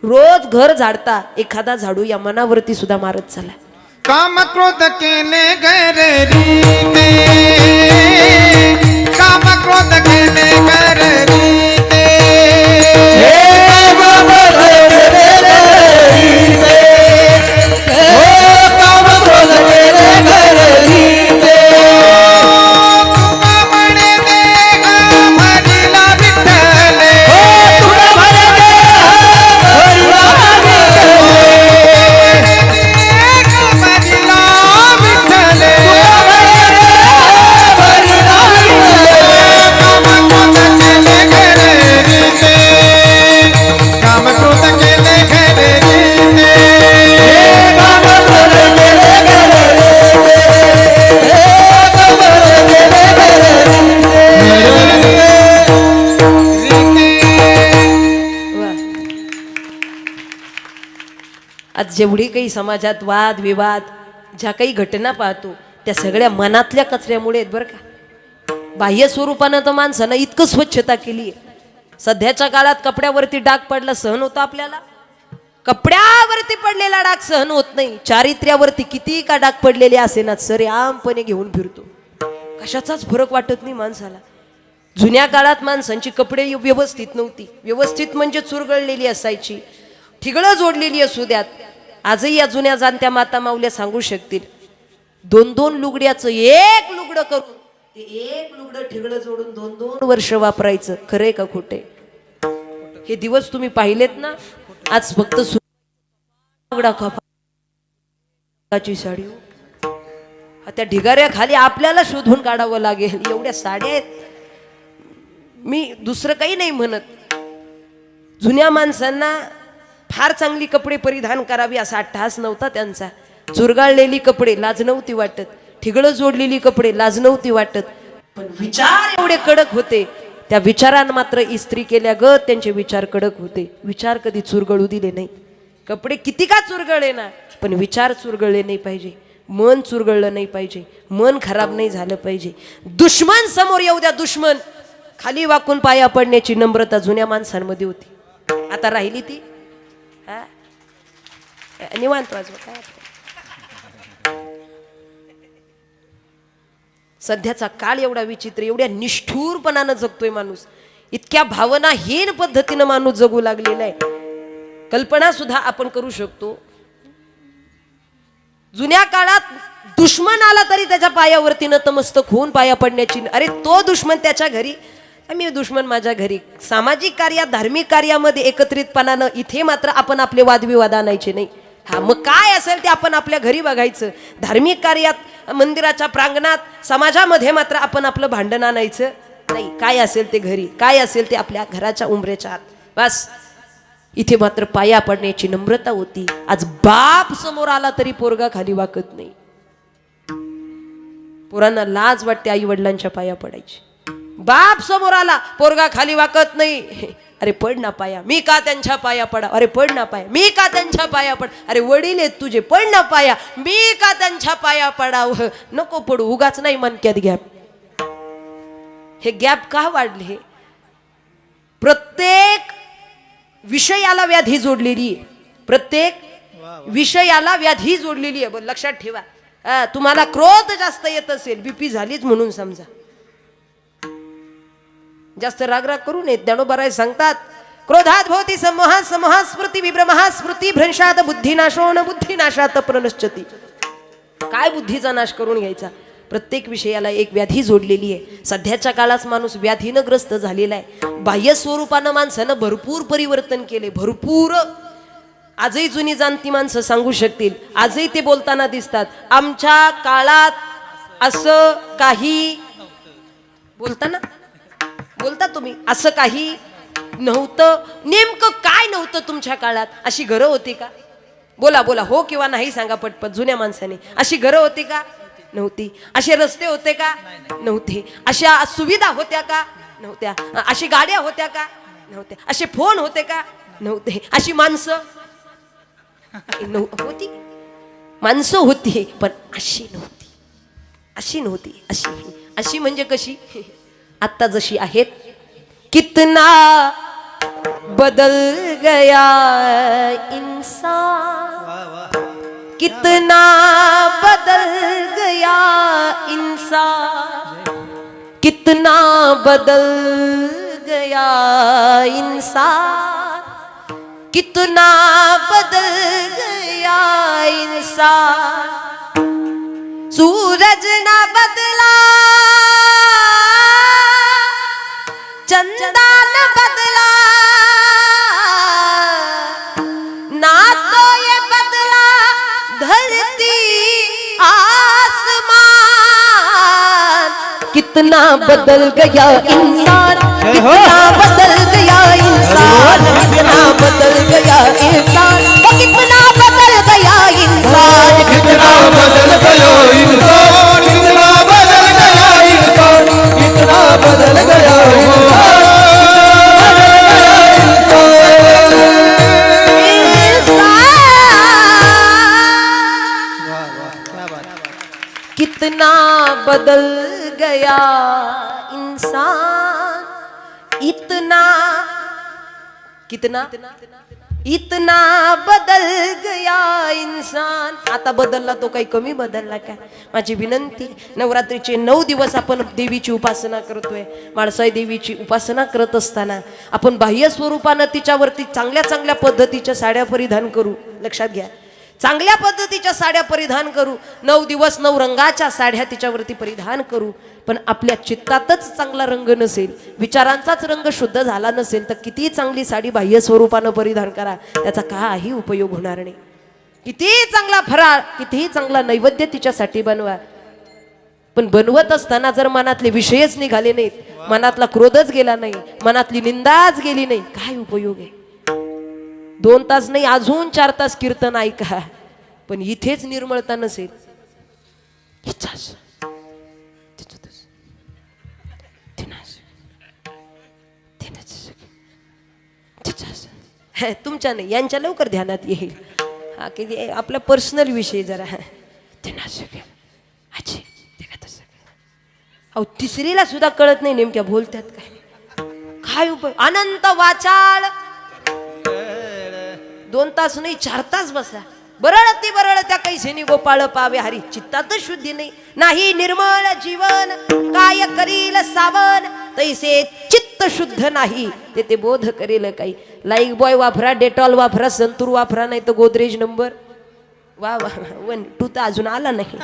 रोज घर झाडता एखादा झाडू या मनावरती सुद्धा मारत चालला काम क्रोध केले गररीते काम क्रोध केले गररीते काम क्रोध केले गररीते तुका म्हणे देह भरिला विठ्ठले तुला म्हणे देह भरिला विठ्ठले आज जेवढी काही समाजात वाद विवाद ज्या काही घटना पाहतो त्या सगळ्या मनातल्या कचऱ्यामुळे आहेत बरं का बाह्य स्वरूपानं तर माणसानं इतकं स्वच्छता केली सध्याच्या काळात कपड्यावरती डाग पडला सहन होतो आपल्याला कपड्यावरती पडलेला डाग सहन होत नाही चारित्र्यावरती किती का डाग पडलेले असेनात सरेआमपणे घेऊन फिरतो कशाचाच फरक वाटत नाही माणसाला जुन्या काळात माणसांची कपडे व्यवस्थित नव्हती व्यवस्थित म्हणजे चुरगळलेली असायची ठिगळं जोडलेली असू द्यात आजही या जुन्या जाणत्या माता माऊल्या सांगू शकतील दोन दोन लुगड्याचं एक लुगडं करून ते एक लुगडं ठिगळं जोडून 2-2 वर्ष वापरायचं खरंय का खोटे हे दिवस तुम्ही पाहिलेत ना आज फक्त लुगडा कपाची साडी त्या ढिगाऱ्या खाली आपल्याला शोधून काढावं लागेल एवढ्या साड्या आहेत मी दुसरं काही नाही म्हणत जुन्या माणसांना फार चांगली कपडे परिधान करावी असा अट्टहास नव्हता त्यांचा. चुरगाळलेली कपडे लाज नव्हती वाटत, ठिगळं जोडलेली कपडे लाज नव्हती वाटत, पण विचार एवढे कडक होते. त्या विचारांना मात्र इस्त्री केल्या ग त्यांचे विचार कडक होते. विचार कधी चुरगळू दिले नाही. कपडे किती का चुरगळले ना, पण विचार चुरगळले नाही पाहिजे, मन चुरगळलं नाही पाहिजे, मन खराब नाही झालं पाहिजे. दुश्मन समोर येऊ द्या, दुश्मन खाली वाकून पाया पडण्याची नम्रता जुन्या माणसांमध्ये होती. आता राहिली ती निवांत वाजवा काय. सध्याचा काळ एवढा विचित्र, एवढ्या निष्ठुरपणानं जगतोय माणूस, इतक्या भावनाहीन पद्धतीनं माणूस जगू लागलेला आहे. कल्पना सुद्धा आपण करू शकतो. जुन्या काळात दुश्मन आला तरी त्याच्या पायावरती नतमस्तक होऊन पाया पडण्याची, अरे तो दुश्मन त्याच्या घरी, मी दुश्मन माझ्या घरी. सामाजिक कार्यात धार्मिक कार्यामध्ये एकत्रितपणानं, इथे मात्र आपण आपले वादविवाद आणायचे नाही. हा मग काय असेल ते आपण आपल्या घरी बघायचं. धार्मिक कार्यात मंदिराच्या प्रांगणात समाजामध्ये मात्र आपण आपलं भांडण आणायचं नाही. काय असेल ते घरी, काय असेल ते आपल्या घराच्या उंबऱ्याच्या आत, बस. इथे मात्र पाया पडण्याची नम्रता होती. आज बाप समोर आला तरी पोरगा खाली वाकत नाही. पोरांना लाज वाटते आई वडिलांच्या पाया पडायची. बाप समोर आला पोरगा खाली वाकत नाही. अरे पड ना पाया, मी का त्यांच्या पाया पडा. अरे पड ना पाया, मी का त्यांच्या पाया पड. अरे वडील आहेत तुझे, पड ना पाया, मी का त्यांच्या पाया पडावं. नको पडू, उगाच नाही मनक्यात गॅप. हे गॅप का वाढले. प्रत्येक विषयाला व्याधी जोडलेली आहे. प्रत्येक विषयाला व्याधी जोडलेली आहे. लक्षात ठेवा. तुम्हाला क्रोध जास्त येत असेल, बीपी झालीच म्हणून समजा. जास्त रागराग करू नये. ज्ञानोबा सांगतात, क्रोधात भवती समोहा, समोहा स्मृती विभ्रमहा, स्मृती भ्रंशात बुद्धिनाशो न बुद्धिनाशात प्रणश्यती. काय बुद्धीचा नाश करून घ्यायचा. प्रत्येक विषयाला एक व्याधी जोडलेली आहे. सध्याच्या काळात माणूस व्याधीनं ग्रस्त झालेला आहे. बाह्य स्वरूपानं माणसानं भरपूर परिवर्तन केले, भरपूर. आजही जुनी जाणती माणसं सांगू शकतील, आजही ते बोलताना दिसतात, आमच्या काळात असं काही बोलताना बोलता तुम्ही, असं काही नव्हतं. नेमकं काय नव्हतं तुमच्या काळात. अशी घरं होती का. बोला बोला, हो किंवा नाही सांगा पटपट. जुन्या माणसाने अशी घरं होती का. नव्हती. असे रस्ते होते का. नव्हते. अशा सुविधा होत्या का. नव्हत्या. अशी गाड्या होत्या का. नव्हत्या. असे फोन होते का. नव्हते. अशी माणसं होती. माणसं होती पण अशी नव्हती. अशी नव्हती. अशी म्हणजे कशी. आता जशी आहेत. कितना बदल गया इंसान, कितना बदल गया इंसान, कितना बदल गया इंसान, कितना बदल गया इंसान. सूरज ना बदला, चंदा न बदला, ना तो ये बदला धरती आसमान. कितना बदल गया इंसान, कितना बदल गया इंसान, कितना बदल गया इंसान, कितना बदल गया इंसान, कितना बदल गया इंसान, कितना बदल गया इंसान, कितना बदल गया इंसान. कितना बदल गया इंसान, इतना कितना इतना बदल गया इंसान. आता बदलला तो काही कमी बदलला काय. माझी विनंती, नवरात्रीचे 9 दिवस आपण देवीची उपासना करतोय. माळसाई देवीची उपासना करत असताना आपण बाह्य स्वरूपानं तिच्यावरती चांगल्या चांगल्या पद्धतीच्या साड्या परिधान करू. लक्षात घ्या, चांगल्या पद्धतीच्या साड्या परिधान करू. 9 दिवस 9 रंगाच्या साड्या तिच्यावरती परिधान करू. पण आपल्या चित्तातच चांगला रंग नसेल, विचारांचाच रंग शुद्ध झाला नसेल तर किती चांगली साडी बाह्य स्वरूपानं परिधान करा, त्याचा काही उपयोग होणार नाही. किती चांगला फराळ, कितीही चांगला नैवेद्य तिच्यासाठी बनवा, पण बनवत असताना जर मनातले विषयच निघाले नाहीत, मनातला क्रोधच गेला नाही, मनातली निंदाच गेली नाही, काय उपयोग आहे. 2 तास नाही अजून 4 तास कीर्तन ऐका, पण इथेच निर्मळता नसेल, तुमच्या नाही यांच्या लवकर ध्यानात येईल. हा की आपला पर्सनल विषय जरा. अहो तिसरीला सुद्धा कळत नाही नेमक्या बोलतात काय उपयोग. अनंत वाचाळ 2 तास नाही 4 तास बसा. बरळती बरळ त्या कैसेनी गोपाळ पावे हरी. चित्तातच शुद्धी नाही निर्मळ जीवन काय करील सावन. तैसे चित्त शुद्ध नाही ते बोध करेल काही. लाईक बॉय वापरा, डेटॉल वापरा, संतूर वापरा, नाही तर गोदरेज नंबर वा 1 2 तर अजून आला नाही.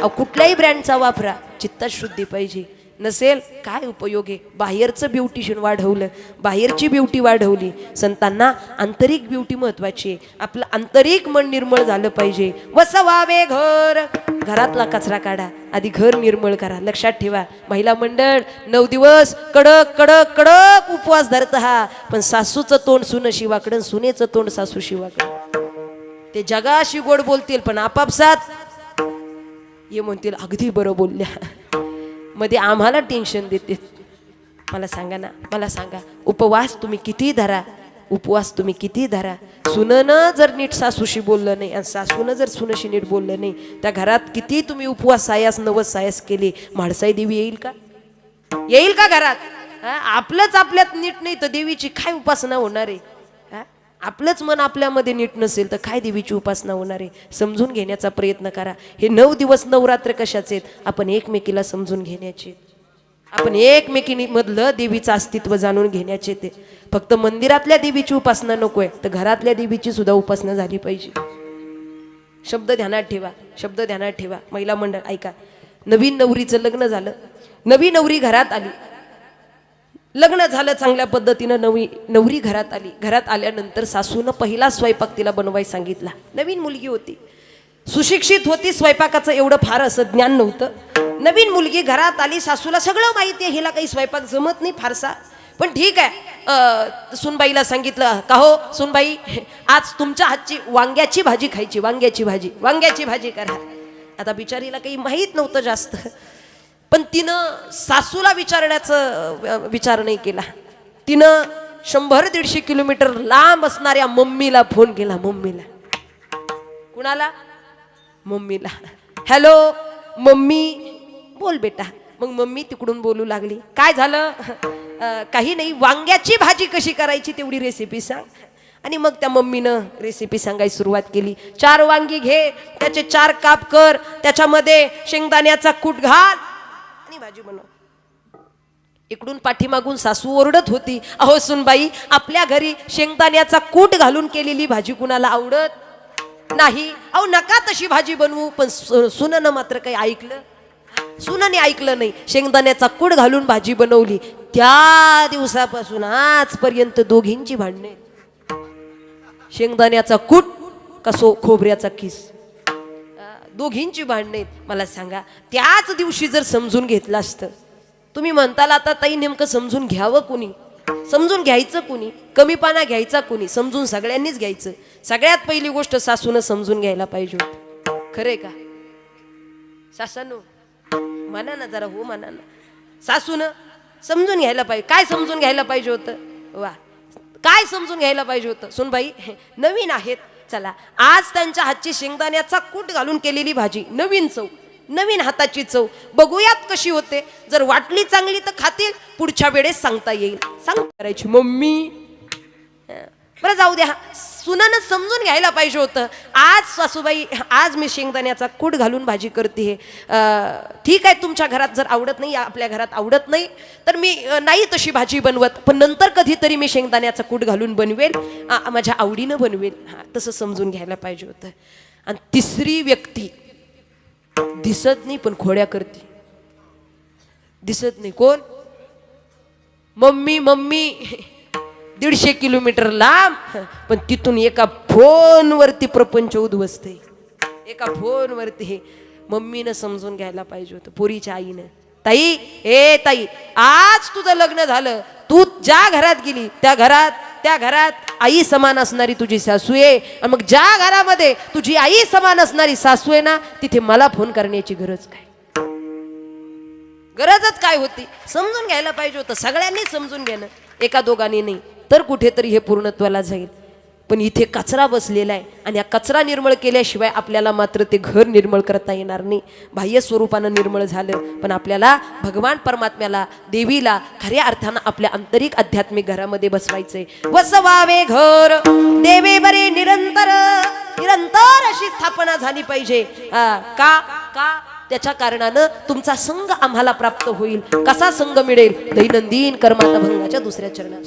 कुठल्याही ब्रँडचा वापरा, चित्तात शुद्धी पाहिजे. नसेल काय उपयोग आहे. बाहेरचं ब्युटिशियन वाढवलं, बाहेरची ब्युटी वाढवली. संतांना आंतरिक ब्युटी महत्वाची आहे. आपलं आंतरिक मन निर्मळ झालं पाहिजे. वसवावे घर, घरातला कचरा काढा, आधी घर निर्मळ करा. लक्षात ठेवा महिला मंडळ 9 दिवस कडक कडक कडक उपवास धरत हा, पण सासूचं तोंड सुन शिवाकडं, सुनेचं तोंड सासू शिवाकडं. ते जगाशी गोड बोलतील पण आपापसात ये म्हणतील अगदी बरं बोलल्या. मध्ये आम्हाला टेन्शन देते. मला सांगा ना, मला सांगा उपवास तुम्ही किती धरा, उपवास तुम्ही किती धरा, सुननं जर नीट सासूशी बोललं नाही आणि सासूनं जर सुनशी नीट बोललं नाही, त्या घरात किती तुम्ही उपवास सायास नवस सायास केले, म्हाळसाई देवी येईल का? येईल का घरात? आपलंच आपल्यात नीट नाही तर देवीची काय उपासना होणार आहे? आपलंच मन आपल्यामध्ये नीट नसेल तर काय देवीची उपासना होणार आहे? समजून घेण्याचा प्रयत्न करा. हे 9 दिवस नवरात्र कशाचे आहेत? आपण एकमेकीला समजून घेण्याचे, आपण एकमेकी मधलं देवीचं अस्तित्व जाणून घेण्याचे. ते फक्त मंदिरातल्या देवीची उपासना नकोय, तर घरातल्या देवीची सुद्धा उपासना झाली पाहिजे. शब्द ध्यानात ठेवा, शब्द ध्यानात ठेवा. महिला मंडळ ऐका, नवीन नवरीचं लग्न झालं, नवी नवरी घरात आली, लग्न झालं चांगल्या पद्धतीनं, नवरी घरात आली. घरात आल्यानंतर सासूनं पहिला स्वयंपाक तिला बनवायला सांगितला. नवीन मुलगी होती, सुशिक्षित होती, स्वयंपाकाचं एवढं फार असं ज्ञान नव्हतं. नवीन मुलगी घरात आली, सासूला सगळं माहिती आहे, हिला काही स्वयंपाक जमत नाही फारसा, पण ठीक आहे. सुनबाईला सांगितलं का हो सुनबाई, आज तुमच्या हातची वांग्याची भाजी खायची, वांग्याची भाजी करा. आता बिचारीला काही माहीत नव्हतं जास्त, पण तिनं सासूला विचारण्याचं विचार नाही केला. तिनं 100-150 किलोमीटर लांब असणाऱ्या मम्मीला फोन केला. मम्मीला, कुणाला? मम्मीला. हॅलो मम्मी, बोल बेटा. मग मम्मी तिकडून बोलू लागली. काय झालं? काही नाही, वांग्याची भाजी कशी करायची तेवढी रेसिपी सांग. आणि मग त्या मम्मीनं रेसिपी सांगायला सुरुवात केली. 4 वांगी घे, त्याचे 4 काप कर, त्याच्यामध्ये शेंगदाण्याचा कूट घाल आणि भाजी बनव. इकडून पाठीमागून सासू ओरडत होती, अहो सुनबाई, आपल्या घरी शेंगदाण्याचा कूट घालून केलेली भाजी कुणाला आवडत नाही. अहो नका तशी भाजी बनवू. पण सुननं मात्र काही ऐकलं, सुनाने ऐकलं नाही. शेंगदाण्याचा कूट घालून भाजी बनवली. त्या दिवसापासून आजपर्यंत दोघींची भांडणे. शेंगदाण्याचा कूट कसो खोबऱ्याचा किस, दोघींची भांडणे. मला सांगा, त्याच दिवशी जर समजून घेतलं असतं. तुम्ही म्हणताल आता ताई नेमकं समजून घ्यावं कुणी, समजून घ्यायचं कुणी, कमीपणा घ्यायचा कुणी? समजून सगळ्यांनीच घ्यायचं. सगळ्यात पहिली गोष्ट सासूनं समजून घ्यायला पाहिजे होतं. खरे का सासानो? म्हणा ना जरा, हो म्हणा ना. सासूनं समजून घ्यायला पाहिजे. काय समजून घ्यायला पाहिजे होतं? वा, काय समजून घ्यायला पाहिजे होतं? सुनबाई नवीन आहेत, चला आज त्यांच्या हातची शेंगदाण्याचा कूट घालून केलेली भाजी, नवीन चव, नवीन हाताची चव, बघूयात कशी होते. जर वाटली चांगली तर खातील, पुढच्या वेळेस सांगता येईल. सांग करायची मम्मी. बरं जाऊ द्या, सुनानं समजून घ्यायला पाहिजे होतं. आज सासूबाई, आज मी शेंगदाण्याचा कूट घालून भाजी करते. ठीक आहे, तुमच्या घरात जर आवडत नाही, आपल्या घरात आवडत नाही, तर मी नाही तशी भाजी बनवत, पण नंतर कधीतरी मी शेंगदाण्याचा कूट घालून बनवेल, माझ्या आवडीनं बनवेल. तसं समजून घ्यायला पाहिजे होतं. आणि तिसरी व्यक्ती दिसत नाही पण खोड्या करते. दिसत नाही कोण? मम्मी. मम्मी 150 किलोमीटर लांब, पण तिथून एका फोनवरती प्रपंच उद्ध्वस्त. एका फोनवरती. मम्मीनं समजून घ्यायला पाहिजे होतं, पोरीच्या आईनं. ताई, ए ताई, आज तुझं लग्न झालं, तू ज्या घरात गेली त्या घरात त्या घरात आई समान असणारी तुझी सासू आहे आणि मग ज्या घरामध्ये तुझी आई समान असणारी सासू आहे ना, तिथे मला फोन करण्याची गरज काय? गरजच काय होती? समजून घ्यायला पाहिजे होतं. सगळ्यांनी समजून घेणं, एका दोघांनी नाही, तर कुठेतरी हे पूर्णत्वाला जाईल. पण इथे कचरा बसलेला आहे आणि या कचरा निर्मळ केल्याशिवाय आपल्याला मात्र ते घर निर्मळ करता येणार नाही. बाह्य स्वरूपानं निर्मळ झालं, पण आपल्याला भगवान परमात्म्याला, देवीला खऱ्या अर्थानं आपल्या आंतरिक आध्यात्मिक घरामध्ये बसवायचंय. वसवावे घर देवे बरे निरंतर, निरंतर अशी स्थापना झाली पाहिजे. का का त्याच्या कारणानं तुमचा संघ आम्हाला प्राप्त होईल. कसा संघ मिळेल? दैनंदिन कर्मात भंगाच्या दुसऱ्या चरणात.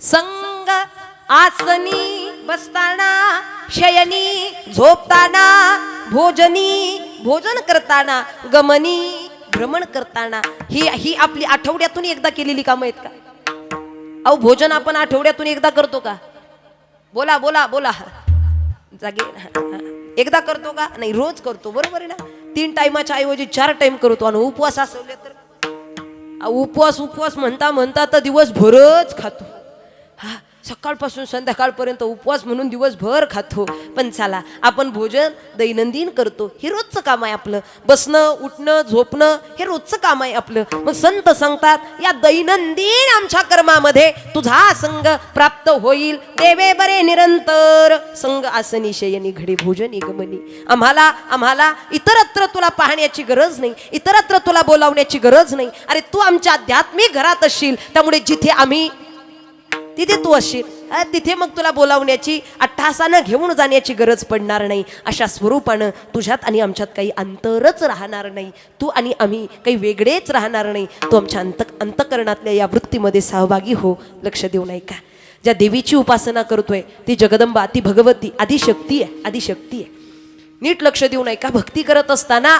संग आसनी बसताना, शयनी झोपताना, भोजनी भोजन करताना, गमनी भ्रमण करताना. ही आपली आठवड्यातून एकदा केलेली कामं आहेत का? अहो भोजन आपण आठवड्यातून एकदा करतो का? बोला बोला बोला. जागे एकदा करतो का? नाही, रोज करतो. बरोबर आहे ना? 3 टाइमाच्या ऐवजी 4 टाइम करतो. आणि उपवास असले तर उपवास उपवास म्हणता म्हणता तर दिवसभरच खातो. हा, सकाळपासून संध्याकाळपर्यंत उपवास म्हणून दिवसभर खातो. पण चला, आपण भोजन दैनंदिन करतो. हे रोजचं काम आहे आपलं. बसणं, उठणं, झोपणं हे रोजचं काम आहे आपलं. मग संत सांगतात, या दैनंदिन आमच्या कर्मामध्ये तुझा संग प्राप्त होईल. देवे बरे निरंतर, संग आसनी शयनी घडी भोजनी गमनी. आम्हाला इतरत्र तुला पाहण्याची गरज नाही, इतरत्र तुला बोलावण्याची गरज नाही. अरे तू आमच्या आध्यात्मिक घरात असशील, त्यामुळे जिथे आम्ही तिथे तू असशील. तिथे मग तुला बोलावण्याची, अट्टहासानं घेऊन जाण्याची गरज पडणार नाही. अशा स्वरूपानं तुझ्यात आणि आमच्यात काही अंतरच राहणार नाही. तू आणि आम्ही काही वेगळेच राहणार नाही. तू आमच्या अंतकरणातल्या या वृत्तीमध्ये सहभागी हो. लक्ष देऊ नाही का? ज्या देवीची उपासना करतोय ती जगदंबा, ती भगवती आदिशक्ती आहे, आदिशक्ती आहे. नीट लक्ष देऊ नाही का? भक्ती करत असताना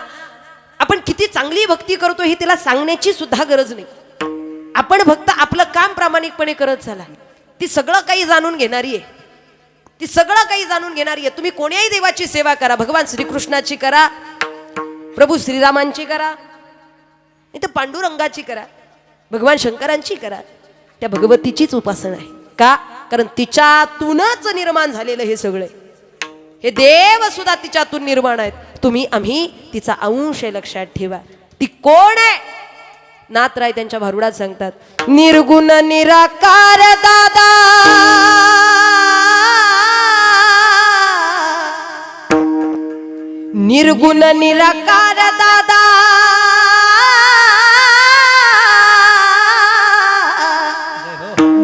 आपण किती चांगली भक्ती करतो हे तिला सांगण्याची सुद्धा गरज नाही. आपण फक्त आपलं काम प्रामाणिकपणे करत झाला. ती सगळं काही जाणून घेणारी आहे, ती सगळं काही जाणून घेणारी आहे. तुम्ही कोण्याही देवाची सेवा करा, भगवान श्रीकृष्णाची करा, प्रभू श्रीरामांची करा, नाही तर पांडुरंगाची करा, भगवान शंकरांची करा. त्या भगवतीचीच उपासना आहे. का? कारण तिच्यातूनच निर्माण झालेलं हे सगळं. हे देव सुद्धा तिच्यातून निर्माण आहेत. तुम्ही आम्ही तिचा अंश आहे, लक्षात ठेवा. ती कोण आहे? नाथराय त्यांच्या भारुडात सांगतात निर्गुण निराकार दादा निर्गुण निराकार दादा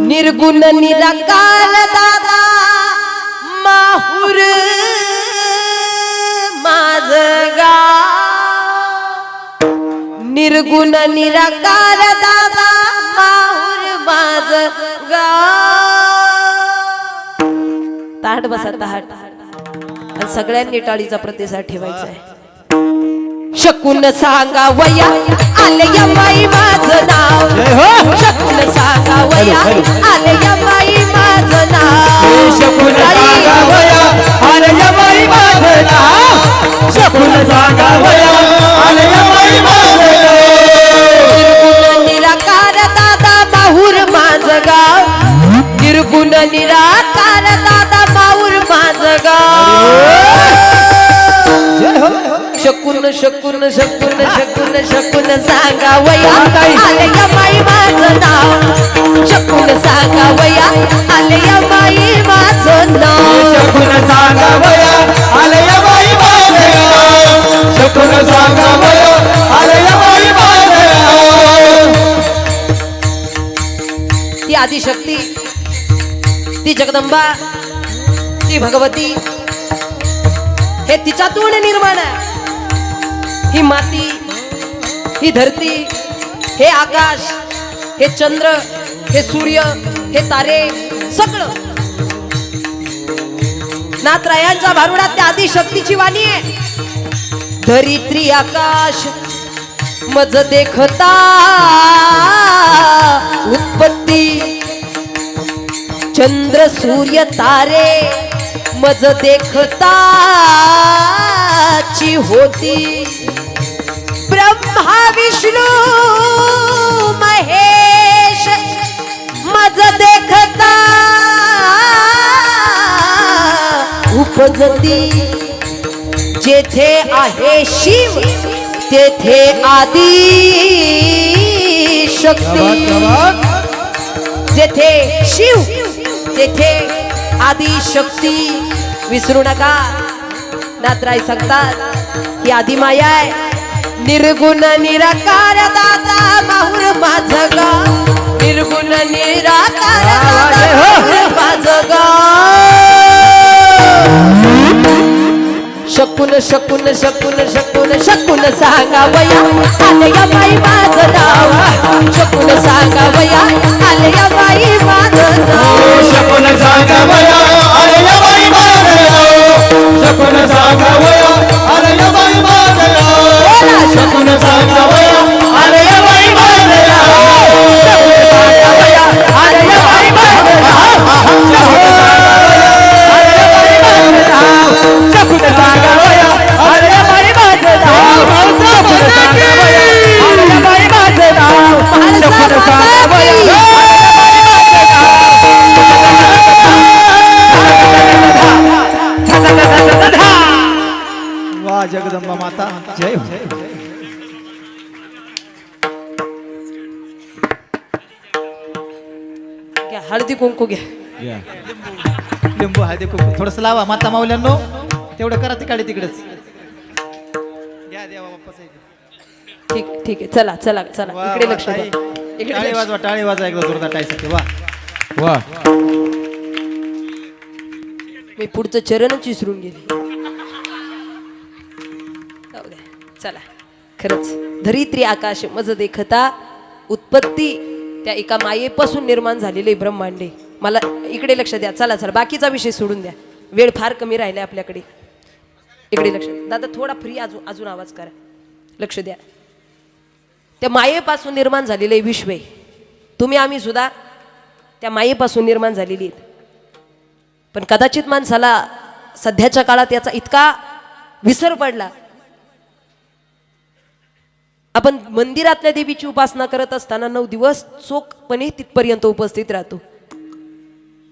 निर्गुण निराकार दादा माहुर माझ गाव निर्गुण निराकार दादा माहुर माझ गाव ताट बसा ताट आणि सगळ्यांनी टाळीचा प्रतिसाद ठेवायचा आहे शकून सांगा वया आले या बाई माझं नाव शकून सांगा वया आले या बाई माझं नाव शकून सांगा वया आले या बाई माझं नाव शकून सांगा वया आले या बाई माझं निर्गुण निराकार दादा माहूर माझं गाव निर्गुण निराकार दादा माहूर माझं गाव शकून शकून शकून शकून शकून सांगा वया आले या बाई माझं नाव शकून सांगा वया आले या बाई माझं नाव शकून सांगा वया आले या बाई माझं नाव शकून सांगा वया आले या बाई माझं नाव ती आदिशक्ती ती जगदंबा ती भगवती हे तिच्यातून निर्माण आहे ही माती ही धरती हे आकाश हे चंद्र हे सूर्य हे तारे सगळं नाथरायांच्या भारुडात त्या आदिशक्तीची वाणी आहे धरित्री आकाश मज देखता उत्पत्ती चंद्र सूर्य तारे मज देखताची होती ब्रह्मा विष्णू महेश मज देखता उपजती जेथे आहे शिव तेथे आदि शक्ती जेथे शिव तेथे आदि शक्ती विसरू नका नाथराय सांगतात ही आदि माया आहे निर्गुण निराकार दादा माहूर माझं गाव निर्गुण निराकार दादा माहूर माझं गाव शकून शकून शकून शकून शकून सांगा वया आले या बाई माझं नाव शकून सांगा वया आले या बाई माझं नाव शकून सांगा वया आले या बाई माझं नाव शकून सांगा वया आले या बाई माझं नाव शकून सांगा वया आले या बाई माझं नाव आले या बाई माझं नाव शकून सांगा वया आले या बाई माझं नाव शकून सांगा वया आले या बाई माझं नाव शकून सांगा वया वाह जगदंबा माता जय हो घ्या हळदी कुंकू घ्या लिंबू हळदी कुंकू थोडस लावा माता माऊल्यांनो तेवढं करा तिकडे तिकडेच घ्या देवा बाप्पाचं इथे. ठीक ठीक आहे चला चला चला वा, इकडे वा, लक्ष द्या ताई. इकडे टाळी लक्ष. वाजवा टाळी वाजवा एकदा जोरदार टाळीसाठी वा वा मी पुढचं चरणच विसरून गेले जाऊ द्या. चला खरंच धरित्री आकाश मज देखता उत्पत्ती त्या एका मायेपासून निर्माण झालेले ब्रह्मांडे मला इकडे लक्ष द्या चला चला बाकीचा विषय सोडून द्या वेळ फार कमी राहिला आपल्याकडे इकडे लक्ष द्या. दादा थोडा फ्री अजून अजून आवाज करा लक्ष द्या त्या मायेपासून निर्माण झालेले विश्व आहे तुम्ही आम्ही सुद्धा त्या मायेपासून निर्माण झालेली आहेत पण कदाचित माणसाला सध्याच्या काळात याचा इतका विसर पडला आपण मंदिरातल्या देवीची उपासना करत असताना 9 दिवस चोखपणे तिथपर्यंत उपस्थित राहतो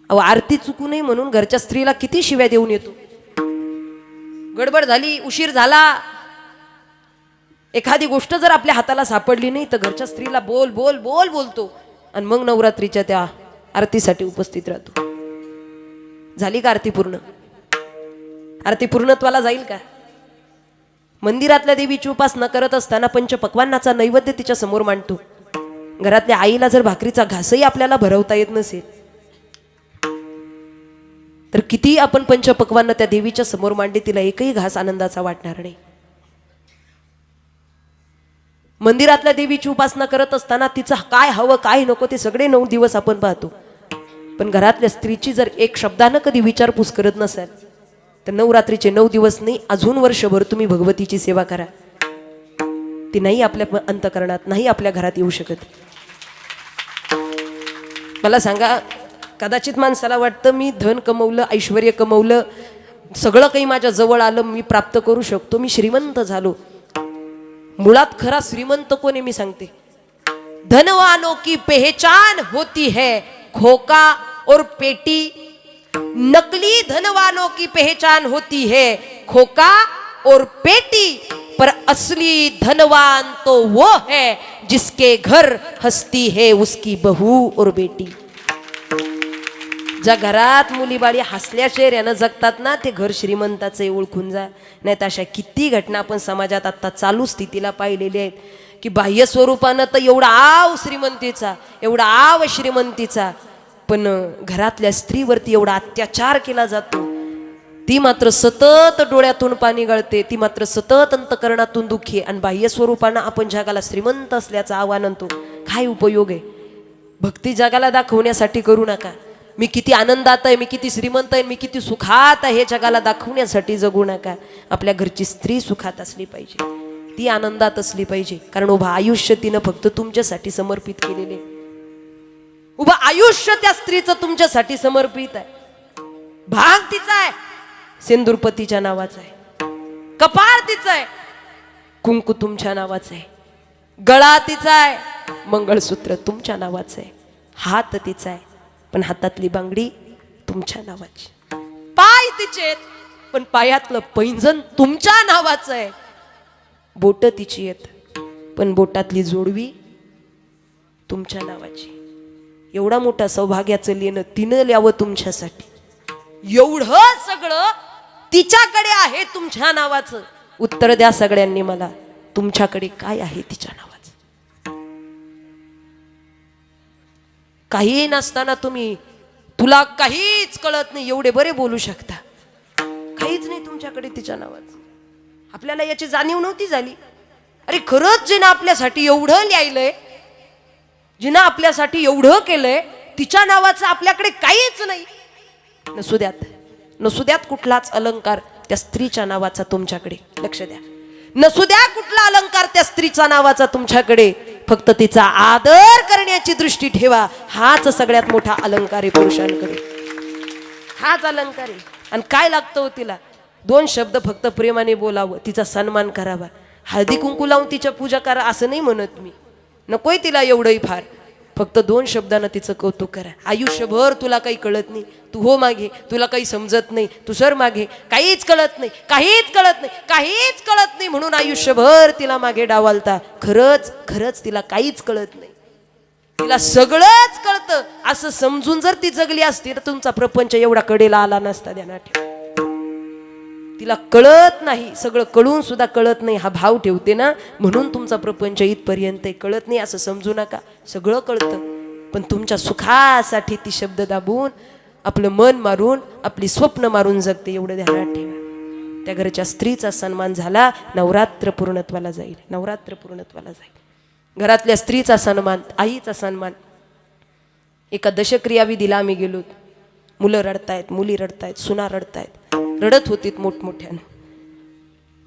अहो आरती चुकू नये म्हणून घरच्या स्त्रीला किती शिव्या देऊन येतो गडबड झाली उशीर झाला एखादी गोष्ट जर आपल्या हाताला सापडली नाही तर घरच्या स्त्रीला बोल बोल बोल बोलतो आणि मग नवरात्रीच्या त्या आरतीसाठी उपस्थित राहतो. झाली का आरती पूर्ण? आरती पूर्णत्वाला जाईल का? मंदिरातल्या देवीची उपासना करत असताना पंचपक्वान्नाचा नैवेद्य तिच्या समोर मांडतो. घरातल्या आईला जर भाकरीचा घासही आपल्याला भरवता येत नसेल तर किती आपण पंचपक्वान्न त्या देवीच्या समोर मांडले, तिला एकही घास आनंदाचा वाटणार नाही. मंदिरातल्या देवीची उपासना करत असताना तिचं काय हवं काय नको ते सगळे 9 दिवस आपण पाहतो. पण घरातल्या स्त्रीची जर एक शब्दानं कधी विचारपूस करत नसाल तर नवरात्रीचे 9 दिवस नाही, अजून वर्षभर तुम्ही भगवतीची सेवा करा, ती नाही आपल्या अंतकरणात, नाही आपल्या घरात येऊ शकत. मला सांगा, कदाचित माणसाला वाटतं मी धन कमवलं, ऐश्वर कमवलं, सगळं काही माझ्या जवळ आलं, मी प्राप्त करू शकतो, मी श्रीमंत झालो. मुळात खरा श्रीमंत कोण आहे मी सांगते. धनवानों की पहचान होती है खोका और पेटी, नकली धनवानों की पहचान होती है खोका और पेटी, पर असली धनवान तो वो है जिसके घर हस्ती है उसकी बहू और बेटी. ज्या घरात मुलीबाळी हसल्या चेहऱ्यानं जगतात ना ते घर श्रीमंताचे ओळखून जा. नाही तर अशा किती घटना आपण समाजात आता चालू स्थितीला पाहिलेल्या आहेत की बाह्य स्वरूपानं तर एवढा आव श्रीमंतीचा, एवढा आव श्रीमंतीचा, पण घरातल्या स्त्रीवरती एवढा अत्याचार केला जातो. ती मात्र सतत डोळ्यातून पाणी गळते, ती मात्र सतत अंतकरणातून दुःखी आहे. आणि बाह्य स्वरूपानं आपण जगाला श्रीमंत असल्याचा आव्हान आणतो. काय उपयोग आहे? भक्ती जगाला दाखवण्यासाठी करू नका. मी किती आनंदात आहे, मी किती श्रीमंत आहे, मी किती सुखात आहे हे जगाला दाखवण्यासाठी जगू नका. आपल्या घरची स्त्री सुखात असली पाहिजे, ती आनंदात असली पाहिजे, कारण उभं आयुष्य तिनं फक्त तुमच्यासाठी समर्पित केलेले. उभं आयुष्य त्या स्त्रीचं तुमच्यासाठी समर्पित आहे. भाग तिचा आहे, सिंदूरपतीच्या नावाचा आहे, कपाळ तिचं आहे, कुंकू तुमच्या नावाचं आहे, गळा तिचा आहे, मंगळसूत्र तुमच्या नावाचं आहे, हात तिचा आहे पण हातातली बांगडी तुमच्या नावाची, पाय तिचे आहेत पण पायातलं पैंजण तुमच्या नावाचं आहे, बोट तिची आहेत पण बोटातली जोडवी तुमच्या नावाची. एवढा मोठा सौभाग्याचं लेणं तिनं ल्यावं तुमच्यासाठी, एवढं सगळं तिच्याकडे आहे तुमच्या नावाचं. उत्तर द्या सगळ्यांनी मला, तुमच्याकडे काय आहे तिच्या नावाचं? काही नसताना तुम्ही तुला काहीच कळत नाही एवढे बरे बोलू शकता. काहीच नाही तुमच्याकडे तिच्या नावाचं. आपल्याला याची जाणीव नव्हती झाली. अरे खरंच जिनं आपल्यासाठी एवढं लिहायलंय, जिनं आपल्यासाठी एवढं केलंय, तिच्या नावाचं आपल्याकडे काहीच नाही. नसुद्यात कुठलाच अलंकार त्या स्त्रीच्या नावाचा तुमच्याकडे. लक्ष द्या, नसुद्या कुठला अलंकार त्या स्त्रीच्या नावाचा तुमच्याकडे, फक्त तिचा आदर करण्याची दृष्टी ठेवा. हाच सगळ्यात मोठा अलंकार आहे पुरुषांकडे, हाच अलंकार आहे. आणि काय लागतं तिला? 2 शब्द फक्त प्रेमाने बोलावं, तिचा सन्मान करावा, हळदी कुंकू लावून तिच्या पूजा करा असं नाही म्हणत मी, नकोय तिला एवढंही फार. फक्त 2 शब्दानं तिचं कौतुक करा. आयुष्यभर तुला काही कळत नाही, तू हो मागे, तुला काही समजत नाही, तू सर मागे, काहीच कळत नाही, काहीच कळत नाही, काहीच कळत नाही म्हणून आयुष्यभर तिला मागे डावालता. खरंच खरंच तिला काहीच कळत नाही, तिला सगळंच कळतं असं समजून जर ती जगली असती तर तुमचा प्रपंच एवढा कडेला आला नसता. ध्यानात ठेवा, तिला कळत नाही, सगळं कळून सुद्धा कळत नाही हा भाव ठेवते ना, म्हणून तुमचा प्रपंच इथपर्यंत कळत नाही असं समजू नका. सगळं कळतं, पण तुमच्या सुखासाठी ती शब्द दाबून, आपलं मन मारून, आपली स्वप्न मारून जगते. एवढं ध्यानात ठेवा. त्या घरच्या स्त्रीचा सन्मान झाला, नवरात्र पूर्णत्वाला जाईल, नवरात्र पूर्णत्वाला जाईल. घरातल्या स्त्रीचा सन्मान, आईचा सन्मान. एका दशक्रिया विधीला आम्ही गेलो. मुलं रडतायत, मुली रडतायत, सुना रडतायत, रडत होतीत मोठमोठ्यानं.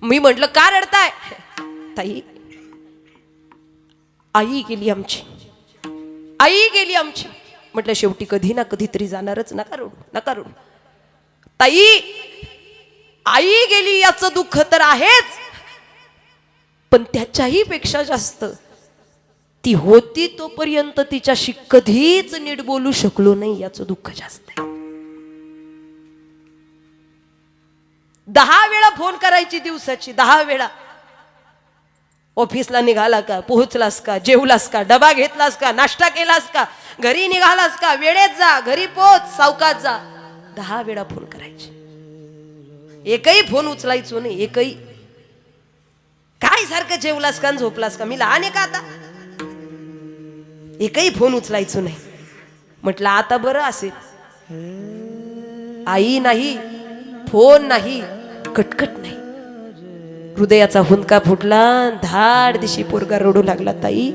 मी म्हटलं का रडताय? ताई आई गेली आमची, आई गेली आमची. म्हटलं शेवटी कधी ना कधीतरी जाणारच, नका रडू, नका रडू. ताई आई गेली याचं दुःख तर आहेच, पण त्याच्याही पेक्षा जास्त ती होती तोपर्यंत तिच्याशी कधीच नीट बोलू शकलो नाही याचं दुःख जास्त आहे. 10 वेळा फोन करायची दिवसाची, 10 वेळा. ऑफिसला निघाला का, पोहोचलास का, जेवलास का, डबा घेतलास का, नाश्ता केलास का, घरी निघालास का, वेळेत जा, घरी पोहोच, सावकाश जा. 10 वेळा फोन करायचे. एकही फोन उचलायचो नाही, एकही. काय सारखं जेवलास का, झोपलास का, मी लहान आहे का आता? एकही फोन उचलायचो नाही. म्हटलं आता बरं असेल, आई नाही, फोन नाही, कटकट नाही. हृदयाचा हुंदका फुटला. धाड दिशी पोरगा रडू लागला. ताई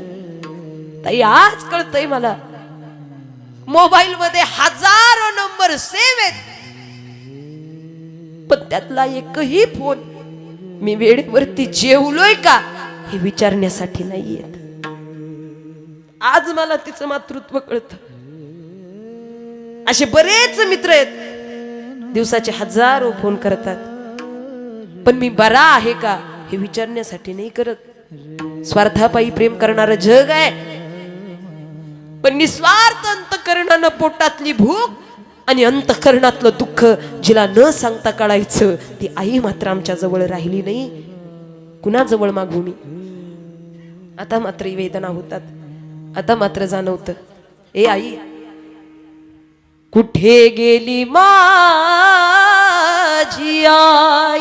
ताई आज कळतंय मला, मोबाईल मध्ये हजारो नंबर सेव्ह आहेत, पण त्यातला एकही फोन मी वेळेवरती जेवलोय का हे विचारण्यासाठी नाहीयेत. आज मला तिचं मातृत्व कळतं. असे बरेच मित्र आहेत, दिवसाचे हजारो फोन करतात, पण मी बरा आहे का हे विचारण्यासाठी नाही करत. स्वार्थापायी प्रेम करणारं जग आहे, पण निस्वार्थ अंतकरणानं पोटातली भूक आणि अंतकरणातलं दुःख जिला न सांगता कळायचं ती आई मात्र आमच्या जवळ राहिली नाही. कुणाजवळ मागू मी? आता मात्र वेदना होतात, आता मात्र जाणवतं. ए आई, कुठे गेली माझी आई,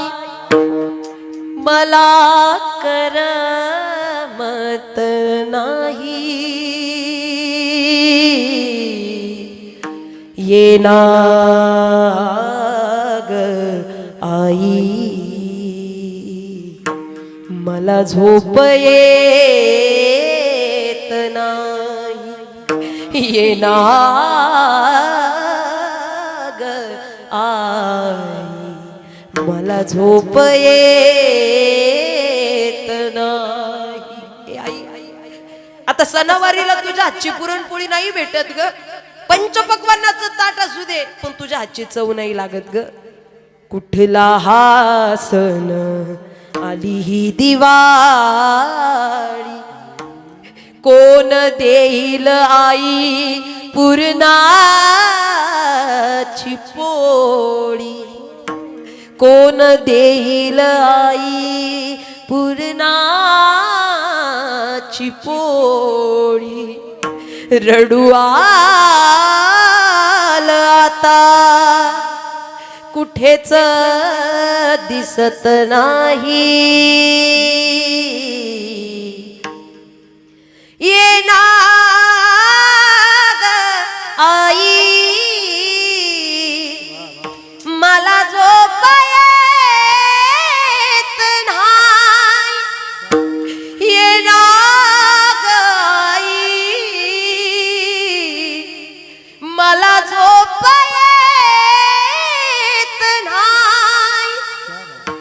मला करमत नाही. येना ग आई, मला झोप येत नाही. येना ग आई, मला झोप येत नाही. आई, आता सणावारीला तुझ्या हातची पुरणपोळी नाही भेटत ग, पंचपक्वान्नाचं ताट असू दे, पण तुझ्या हातची चव नाही लागत ग. कुठला हा सण आली ही दिवाळी, कोण देईल आई पुरणाची पोळी, कोण देईल आई पुरणाची पोळी. रडू आल आता, कुठेच दिसत नाही. येना ग आई, मला झोप येत नाही. येना ग आई, मला झोप येत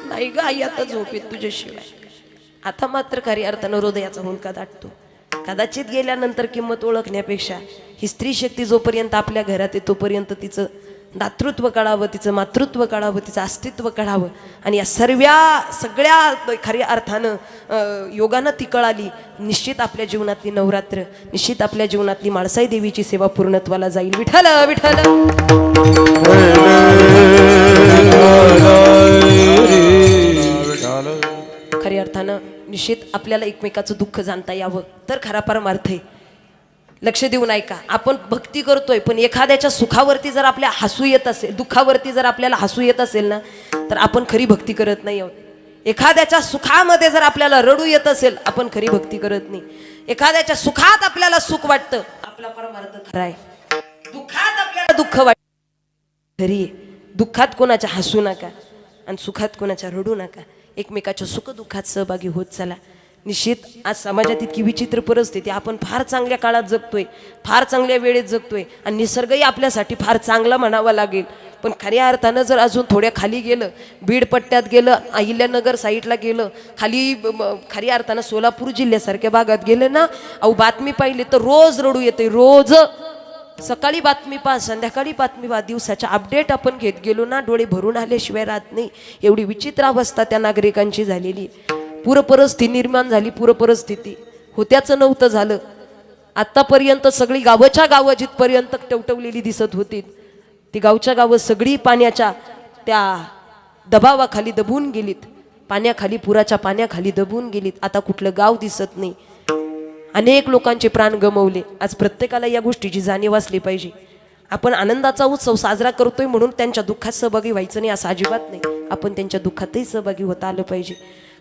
नाही ग आई, आता झोप येत तुझ्याशिवाय. आता मात्र खरी अर्थानं हृदयाचा हुंदका दाटतो. कदाचित गेल्यानंतर किंमत ओळखण्यापेक्षा ही स्त्री शक्ती जोपर्यंत आपल्या घरात आहे तोपर्यंत तिचं दातृत्व कळावं, तिचं मातृत्व कळावं, तिचं अस्तित्व कळावं. आणि या सगळ्या खऱ्या अर्थानं योगानं ती कळाली. निश्चित आपल्या जीवनातली नवरात्र, निश्चित आपल्या जीवनातली माळसाई देवीची सेवा पूर्णत्वाला जाईल. विठ्ठल विठ्ठल. खऱ्या अर्थानं निश्चित आपल्याला एकमेकाचं दुःख जाणता यावं तर खरा परमार्थ आहे. लक्ष देऊन ऐका, आपण भक्ती करतोय पण एखाद्याच्या सुखावरती जर आपल्या हसू येत असेल, दुःखावरती जर आपल्याला हसू येत असेल ना, तर आपण खरी भक्ती करत नाही आहोत. एखाद्याच्या सुखामध्ये जर आपल्याला रडू येत असेल, आपण खरी भक्ती करत नाही. एखाद्याच्या सुखात आपल्याला सुख वाटतं, आपला परमार्थ खरा आहे. दुःखात आपल्याला दुःख वाटतं, खरी आहे. दुःखात कोणाच्या हसू नका आणि सुखात कोणाच्या रडू नका. एकमेकाच्या सुख दुःखात सहभागी होत चला. निश्चित आज समाजात इतकी विचित्र परिस्थिती, आपण फार चांगल्या काळात जगतोय, फार चांगल्या वेळेत जगतोय आणि निसर्गही आपल्यासाठी फार चांगला म्हणावा लागेल. पण खऱ्या अर्थानं जर अजून थोड्या खाली गेलं, बीड पट्ट्यात गेलं, अहिल्यानगर साईडला गेलं, खाली खऱ्या अर्थानं सोलापूर जिल्ह्यासारख्या भागात गेलं ना, अहो बातमी पाहिली तर रोज रडू येते. रोज सकाळी बातमी पहा, संध्याकाळी बातमी पहा, दिवसाच्या अपडेट आपण घेत गेलो ना, डोळे भरून आल्याशिवाय राहत नाही. एवढी विचित्र अवस्था त्या नागरिकांची झालेली. पूरपरिस्थिती निर्माण झाली. पूरपरिस्थिती होत्याचं नव्हतं झालं. आतापर्यंत सगळी गावच्या गावं जिथपर्यंत टवटवलेली दिसत होती, ती गावच्या गावं सगळी पाण्याच्या त्या दबावाखाली दबून गेलीत. पाण्याखाली, पुराच्या पाण्याखाली दबून गेलीत. आता कुठलं गाव दिसत नाही. अनेक लोकांचे प्राण गमवले. आज प्रत्येकाला या गोष्टीची जाणीव असली पाहिजे. आपण आनंदाचा उत्सव साजरा करतोय म्हणून त्यांच्या दुःखात सहभागी व्हायचं नाही असं अजिबात नाही. आपण त्यांच्या दुःखातही सहभागी होता आलं पाहिजे.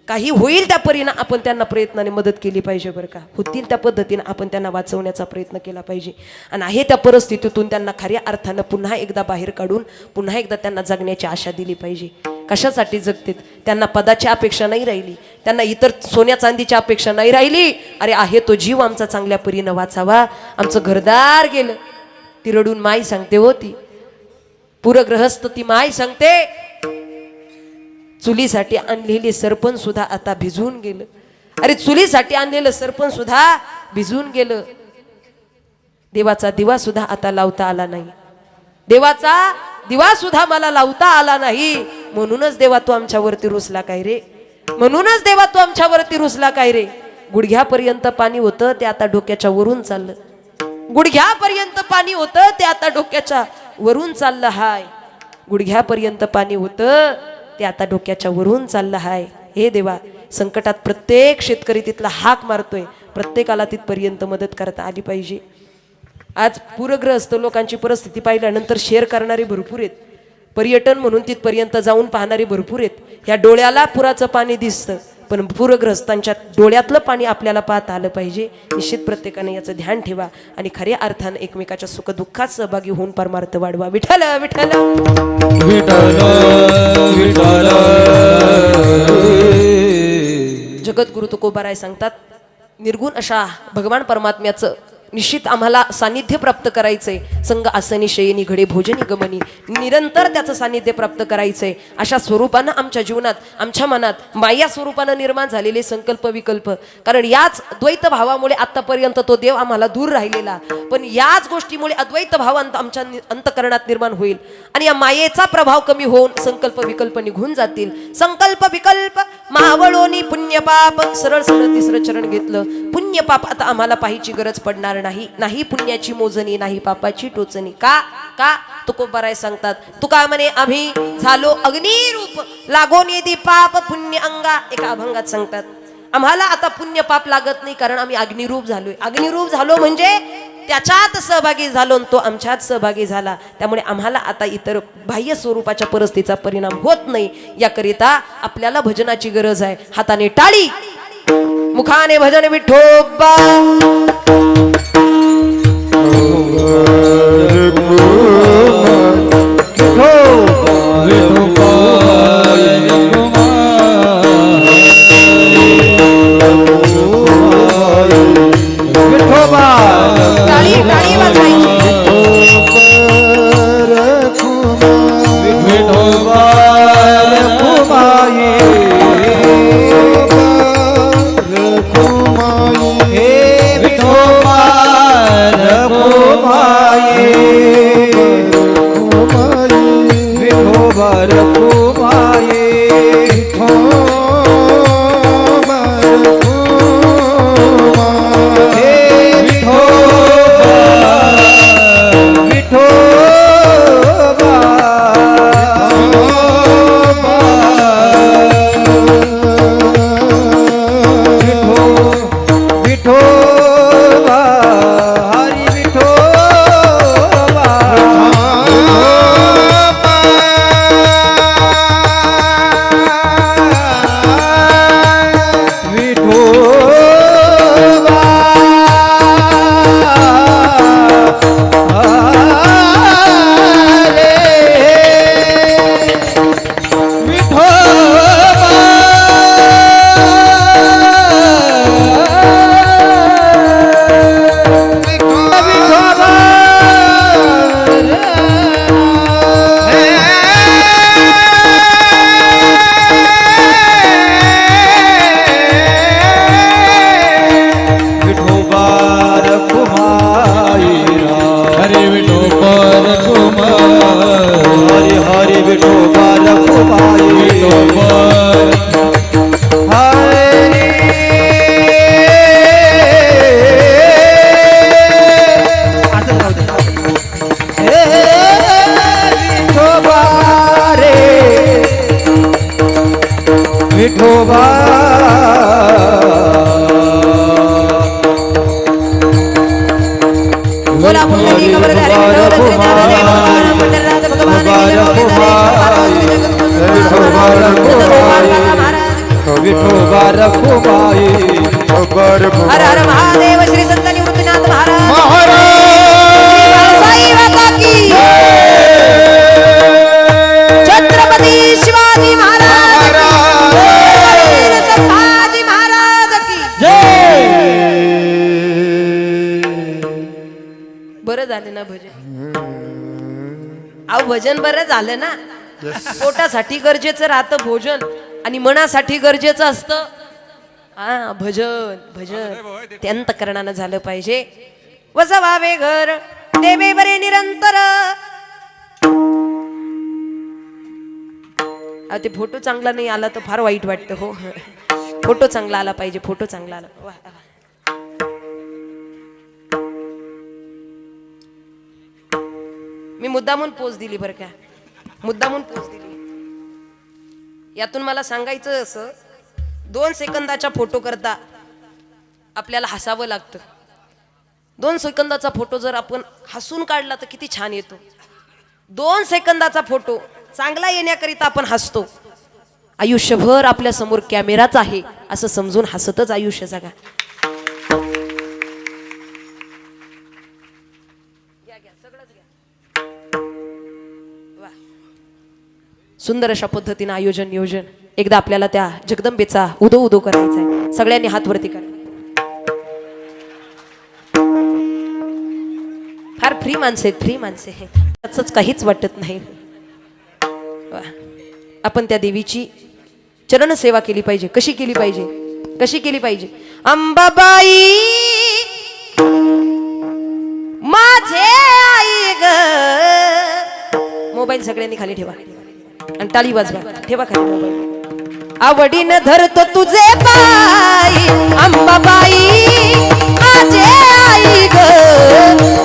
काही होईल त्या परीनं आपण त्यांना प्रयत्नाने मदत केली पाहिजे बरं का. होतील त्या पद्धतीनं आपण त्यांना वाचवण्याचा प्रयत्न केला पाहिजे. आणि आहे त्या परिस्थितीतून त्यांना खऱ्या अर्थानं पुन्हा एकदा बाहेर काढून पुन्हा एकदा त्यांना जगण्याची आशा दिली पाहिजे. कशासाठी जगतेत? त्यांना पदाची अपेक्षा नाही राहिली, त्यांना इतर सोन्या चांदीची अपेक्षा नाही राहिली. अरे आहे तो जीव आमचा चांगल्या परीनं वाचावा. आमचं घरदार गेलं. ती रडून माई सांगते होती, पूरग्रहस्थ ती माई सांगते, चुलीसाठी आणलेले सरपण सुद्धा आता भिजून गेलं. अरे चुलीसाठी आणलेलं सरपण सुद्धा भिजून गेलं. देवाचा दिवा सुद्धा आता लावता आला नाही. देवाचा दिवा सुद्धा मला लावता आला नाही. म्हणूनच देवा तू आमच्यावरती रुसला काय रे? म्हणूनच देवा तू आमच्यावरती रुसला काय रे? गुडघ्यापर्यंत पाणी होतं ते आता डोक्याच्या वरून चाललं. गुडघ्यापर्यंत पाणी होतं ते आता डोक्याच्या वरून चाललं हाय. गुडघ्यापर्यंत पाणी होतं ते आता डोक्याच्या वरून चाललं हाय. हे देवा, संकटात प्रत्येक शेतकरी तिथला हाक मारतोय. प्रत्येकाला तिथपर्यंत मदत करता आली पाहिजे. आज पूरग्रस्त लोकांची परिस्थिती पाहिल्यानंतर शेअर करणारे भरपूर आहेत. पर्यटन म्हणून तिथपर्यंत जाऊन पाहणारे भरपूर आहेत. ह्या डोळ्याला पुराचं पाणी दिसतं, पण पूरग्रस्तांच्या डोळ्यातलं पाणी आपल्याला पाहता आलं पाहिजे. निश्चित प्रत्येकाने याचं ध्यान ठेवा आणि खऱ्या अर्थानं एकमेकाच्या सुखदुःखात सहभागी होऊन परमार्थ वाढवा. विठ्ठल विठ्ठल विठ्ठल विठ्ठल. जगद्गुरु तुकोबाराय सांगतात, निर्गुण अशा भगवान परमात्म्याचं निश्चित आम्हाला सानिध्य प्राप्त करायचंय. संग आसनी शयनी घडे भोजनी गमनी, निरंतर त्याचं सानिध्य प्राप्त करायचंय. अशा स्वरूपानं आमच्या जीवनात, आमच्या मनात माया स्वरूपानं निर्माण झालेले संकल्प विकल्प, कारण याच द्वैत भावामुळे आतापर्यंत तो देव आम्हाला दूर राहिलेला, पण याच गोष्टीमुळे अद्वैत भाव आमच्या अंतकरणात निर्माण होईल आणि या मायेचा प्रभाव कमी होऊन संकल्प विकल्प निघून जातील. संकल्प विकल्प मावळोनी पुण्य पाप. सरळ सरळ तिसरं चरण घेतलं. पुण्य पाप आता आम्हाला पाहायची गरज पडणार नाही. नाही पुण्याची मोजणी, नाही पापाची टोचणी. का का तुकोबाराय सांगतात, तुका म्हणे आम्ही झालो अग्निरूप, लागोन येदी पाप पुण्य अंगा. एका अभंगात सांगतात आम्हाला आता पुण्य पाप लागत नाही, कारण आम्ही अग्निरूप झालोय. अग्निरूप झालो म्हणजे त्याच्यात सहभागी झालो, तो आमच्यात सहभागी झाला. त्यामुळे आम्हाला आता इतर बाह्य स्वरूपाच्या परिस्थितीचा परिणाम होत नाही. याकरिता आपल्याला भजनाची गरज आहे. हाताने टाळी, मुखाने भजन विठोबा. टाळी टाळी वाजवायची. विठोबा बोला पुंडलिक वरदारी विठोबा श्रीज्ञानदेव भगवान पंढरनाथ भगवान की जय. विठोबा रखुमाई हर हर महादेव श्री संत निवृत्तीनाथ महाराज महाराज साई माता की छत्रपती शिवाजी महाराज वीर संभाजी महाराज की बरं झालं ना भजन. अहो भजन बरं झालं ना. पोटासाठी गरजेचं राहतं भोजन आणि मनासाठी गरजेचं असतं हा भजन. भजन ते अंतकरणानं झालं पाहिजे. वसवावे घर देवे बरे निरंतर. अहो ते फोटो चांगला नाही आला तर फार वाईट वाटतं हो. फोटो चांगला आला पाहिजे. फोटो चांगला आला. वा, वा. मी मुद्दामून पोच दिली बरं का. मुद्दामून पोच दिली. यातून मला सांगायचं असं 2 सेकंदाच्या फोटो करता आपल्याला हसावं लागतं. 2 सेकंदाचा फोटो जर आपण हसून काढला तर किती छान येतो. 2 सेकंदाचा फोटो चांगला येण्याकरिता आपण हसतो. आयुष्यभर आपल्या समोर कॅमेराच आहे असं समजून हसतच आयुष्य जगा. सुंदर अशा पद्धतीने आयोजन नियोजन. एकदा आपल्याला त्या जगदंबेचा उदो उदो करायचा आहे. सगळ्यांनी हात वरती करा. फार फ्री माणसे आहेत. फ्री माणसे त्याच काहीच वाटत नाही. आपण त्या देवीची चरण सेवा केली पाहिजे. कशी केली पाहिजे. कशी केली पाहिजे. अंबाबाई माझे आई ग. मोबाईल सगळ्यांनी खाली ठेवा आणि टाळी वाजवा. ठेवा खाली मोबाईल. आवडीनं धरतो तुझे पाय अंबाबाई माझे आई ग.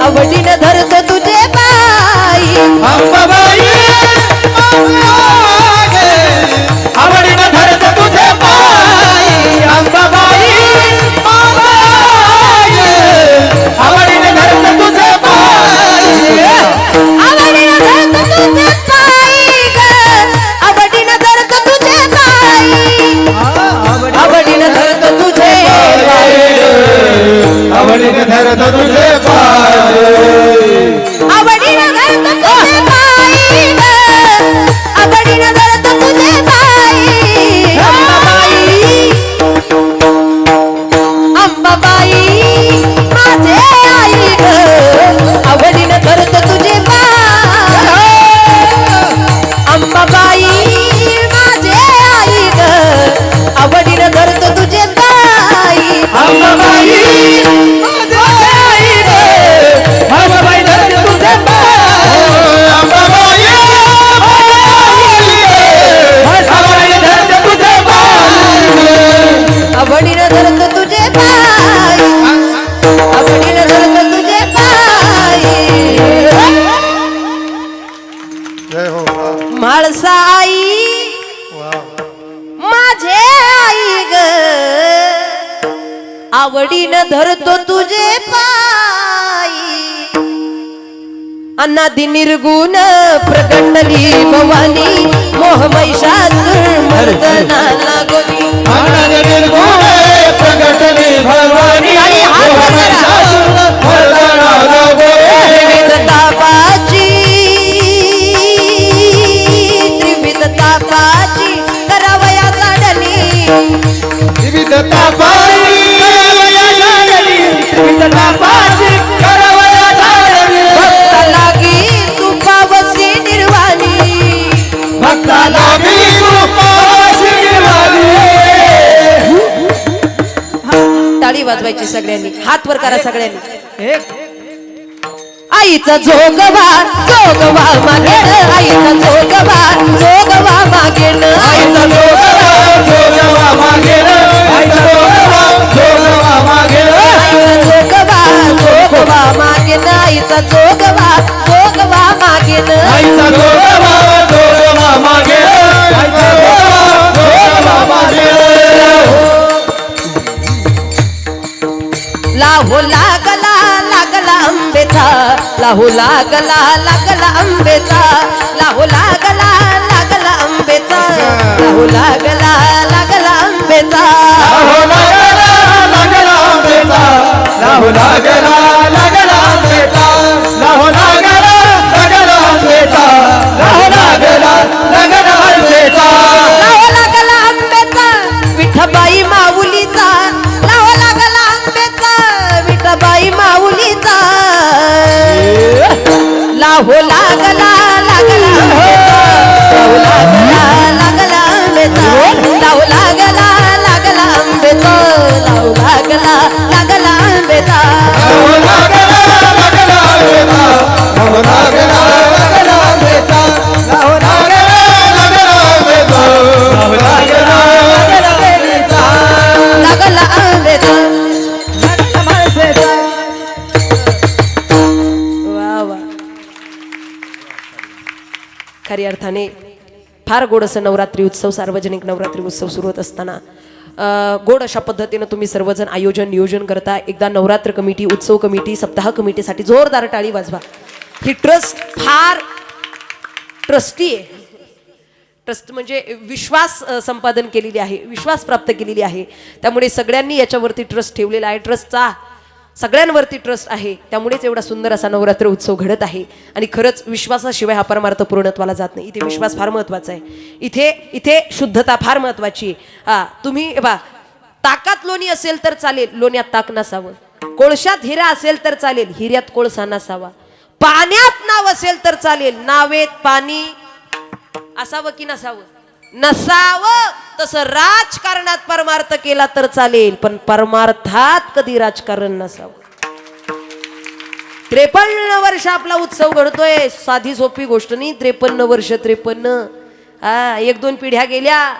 आवडीनं धरतो तुझे पाय अंबाबाई आवडीनं धरत तुझे पाय अंबाबाई आवडीनं धरत तुझे पाय आवडीनं धरतो तुझे पाय ग. आवडीनं धरतो तुझे पाय. आवडीनं धरतो तुझे पाय. आवडीनं धरत तुझे पाय आवडीनं धरतो तुझे पाय ग. आवडीनं धरतो तुझे पाय. अंबाबाई माझे आई ग. आवडीनं धरतो तुझे पाय अंबाबाई माझे आई ग. आवडीनं धरतो तुझे पाय अंबाबाई अंबाबाई धरत तुझे पाय अंबाबाई आवडीनं धरत तुझे पाय आवडीनं धरतो तुझे पाय. आवडीनं धरतो तुझे पाय. म्हाळसा आई माझे आई ग. आवडीनं धरतो तुझे पाय. अनादि निर्गुण प्रगटली भवानी मोह महिषासुर मर्दनाला गोनी. प्रगटली भवानी त्रिविध तापाची करावया जाडली. विविध तापाची करावया झाडली. भक्ता लागी तू पावसी निर्वाणी. भक्ता लागी तू पावसी निर्वाणी. टाळी वाजवायची सगळ्यांनी. हात वर करा सगळ्यांनी. आईचा जोगवा जोगवा मागेन. आईचा जोगवा मागेन. आईचा जोगवा मागेन. आईचा जोगवा मागेन. जोगवा मागेन. आईचा जोगवा मागेन. आईचा जोगवा मागेन. आईचा जोगवा मागेन. लाहो लागला लागला आंबेचा लाहो लागला लागला आंबेचा लाहो लागला लागला आंबेचा लाहो लागला लागला आंबेचा लाहो लागला लागला आंबेचा लाहो लागला लागला आंबेचा लाहो लागला लागला आंबेचा लाहो लागला आंबेचा विठबाई माऊलीचा लाहो लागला आंबेचा विठबाई माऊलीचा लाहो लागला लागला आंबेचा लाहो लागला लागला आंबेचा लाहो लागला लागला आंबेचा लाहो लागला लागला आंबेचा लाहो लागला लागला आंबेचा लाहो लागला लागला आंबेचा लाहो लागला लागला आंबेचा लाहो लागला लागला आंबेचा लागला आंबेचा लागला माणसेचा वा वा खऱ्या अर्थाने फार गोड असं नवरात्री उत्सव सार्वजनिक नवरात्री उत्सव सुरू होत असताना गोड अशा पद्धतीनं तुम्ही सर्वजण आयोजन नियोजन करता एकदा नवरात्र कमिटी उत्सव कमिटी सप्ताह कमिटीसाठी जोरदार टाळी वाजवा ही ट्रस्ट फार ट्रस्टी आहे ट्रस्ट म्हणजे विश्वास संपादन केलेली आहे विश्वास प्राप्त केलेली आहे त्यामुळे सगळ्यांनी याच्यावरती ट्रस्ट ठेवलेला आहे ट्रस्टचा सगळ्यांवरती ट्रस्ट आहे त्यामुळेच एवढा सुंदर असा नवरात्र उत्सव घडत आहे आणि खरंच विश्वासाशिवाय हा परमार्थ पूर्णत्वाला जात नाही इथे विश्वास फार महत्वाचा आहे इथे इथे शुद्धता फार महत्वाची आहे तुम्ही बा ताकात लोणी असेल तर चालेल लोण्यात ताक नसावं कोळशात हिरा असेल तर चालेल हिऱ्यात कोळसा नसावा पाण्यात नाव असेल तर चालेल नावेत पाणी असावं की नसावं नसावं तसं राजकारणात परमार्थ केला तर चालेल पण परमार्थात कधी राजकारण नसावं 53 वर्ष आपला उत्सव घडतोय साधी सोपी गोष्ट नाही 53 वर्ष 53 एक दोन पिढ्या गेल्या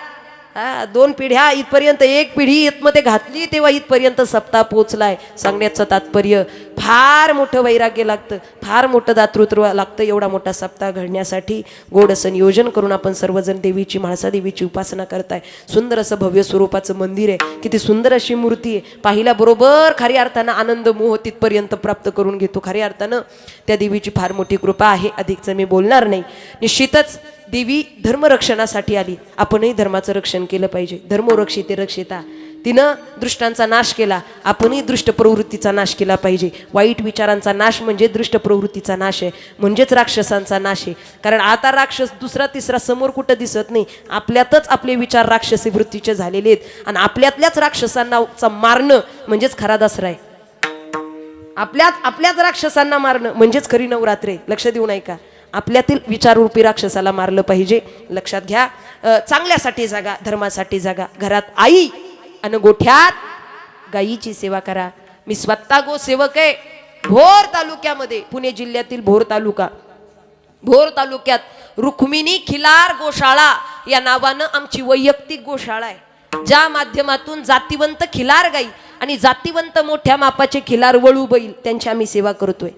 2 पिढ्या इथपर्यंत एक पिढी इथमध्ये घातली तेव्हा इथपर्यंत सप्ताह पोचलाय सांगण्याचं तात्पर्य फार मोठं वैराग्य लागतं फार मोठं दातृत्व लागतं एवढा मोठा सप्ताह घडण्यासाठी गोड असं नियोजन करून आपण सर्वजण देवीची म्हाळसा देवीची उपासना करताय सुंदर असं भव्य स्वरूपाचं मंदिर आहे किती सुंदर अशी मूर्ती आहे पाहिल्याबरोबर खऱ्या अर्थानं आनंद मोह तिथपर्यंत प्राप्त करून घेतो खऱ्या अर्थानं त्या देवीची फार मोठी कृपा आहे अधिकचं मी बोलणार नाही निश्चितच देवी धर्मरक्षणासाठी आली आपणही धर्माचं रक्षण केलं पाहिजे धर्मो रक्षिते रक्षिता तिनं दृष्टांचा नाश केला आपणही दृष्ट प्रवृत्तीचा नाश केला पाहिजे वाईट विचारांचा नाश म्हणजे दृष्ट प्रवृत्तीचा नाश आहे म्हणजेच राक्षसांचा नाश आहे कारण आता राक्षस दुसरा तिसरा समोर कुठं दिसत नाही आपल्यातच आपले विचार राक्षसी वृत्तीचे झालेले आहेत आणि आपल्यातल्याच राक्षसांना मारणं म्हणजेच खरा दसरा आहे आपल्याच राक्षसांना मारणं म्हणजेच खरी नवरात्री लक्ष देऊ नये का आपल्यातील विचाररूपी राक्षसाला मारलं पाहिजे लक्षात घ्या चांगल्यासाठी जागा धर्मासाठी जागा घरात आई आणि गोठ्यात गायीची सेवा करा मी स्वतः गो सेवक आहे भोर तालुक्यामध्ये पुणे जिल्ह्यातील भोर तालुक्यात रुक्मिणी खिलार गोशाळा या नावानं आमची वैयक्तिक गोशाळा आहे ज्या माध्यमातून जातिवंत खिलार गाई आणि जातिवंत मोठ्या मापाचे खिलार वळू बैल त्यांची आम्ही सेवा करतोय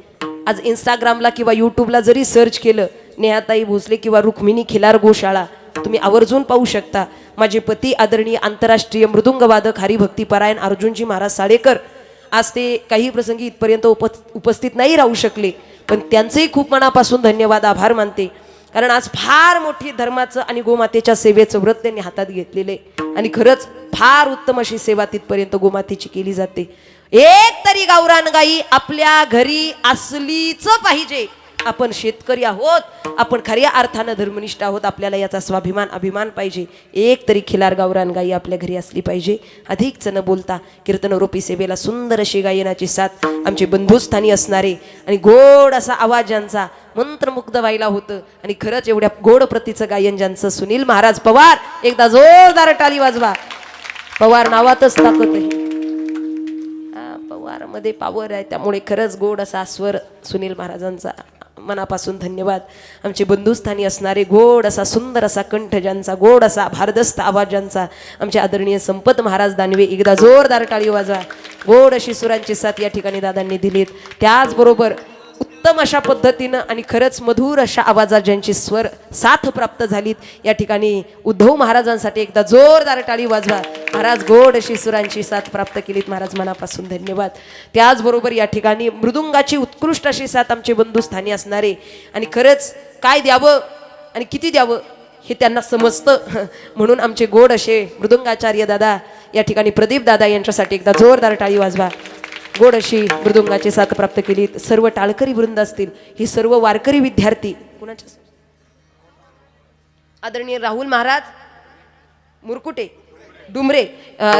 आज इंस्टाग्रामला किंवा यूट्यूबला जरी सर्च केलं नेहाताई भोसले किंवा रुक्मिणी खिलार गोशाळा तुम्ही आवर्जून पाहू शकता माझे पती आदरणीय आंतरराष्ट्रीय मृदुंगवादक हरिभक्तीपरायण अर्जुनजी महाराज साळेकर आज ते काही प्रसंगी इथपर्यंत उपस्थित नाही राहू शकले पण त्यांचेही खूप मनापासून धन्यवाद आभार मानते कारण आज फार मोठी धर्माचं आणि गोमातेच्या सेवेचं व्रत त्यांनी हातात घेतलेले आणि खरंच फार उत्तम अशी सेवा तिथपर्यंत गोमातेची केली जाते एक तरी गावरान गाई आपल्या घरी असलीच पाहिजे आपण शेतकरी आहोत आपण खऱ्या अर्थानं धर्मनिष्ठ आहोत आपल्याला याचा स्वाभिमान अभिमान पाहिजे एक तरी खिलार गावरान गाई आपल्या घरी असली पाहिजे अधिकच न बोलता कीर्तनरूपी सेवेला सुंदर अशी गायनाची साथ आमचे बंधुस्थानी असणारे आणि गोड असा आवाज ज्यांचा मंत्रमुग्ध व्हायला होतं आणि खरंच एवढ्या गोड प्रतीचं गायन ज्यांचं सुनील महाराज पवार एकदा जोरदार टाळी वाजवा पवार नावातच ताकद आहे पवार मध्ये पावर आहे त्यामुळे खरंच गोड असा स्वर सुनील महाराजांचा मनापासून धन्यवाद आमचे बंधुस्थानी असणारे गोड असा सुंदर असा कंठ ज्यांचा गोड असा भारदस्त आवाज ज्यांचा आमचे आदरणीय संपत महाराज दानवे एकदा जोरदार टाळी वाजवा गोड अशी सुरांची साथ या ठिकाणी दादांनी दिलीत त्याचबरोबर उत्तम अशा पद्धतीनं आणि खरंच मधुर अशा आवाजात ज्यांची स्वर साथ प्राप्त झालीत, या ठिकाणी उद्धव महाराजांसाठी एकदा जोरदार टाळी वाजवा. महाराज गोड अशी सुरांची साथ प्राप्त केलीत. महाराज मनापासून धन्यवाद. त्याचबरोबर या ठिकाणी मृदुंगाची उत्कृष्ट अशी साथ आमचे बंधू स्थानी असणारे, आणि खरंच काय द्यावं आणि किती द्यावं हे त्यांना समजतं म्हणून आमचे गोड असे मृदुंगाचार्य दादा या ठिकाणी प्रदीप दादा यांच्यासाठी एकदा जोरदार टाळी वाजवा. गोड अशी मृदुंगाची साथ प्राप्त केली. सर्व टाळकरी वृंद असतील, ही सर्व वारकरी विद्यार्थी कुणाच्या आदरणीय राहुल महाराज मुरकुटे डुमरे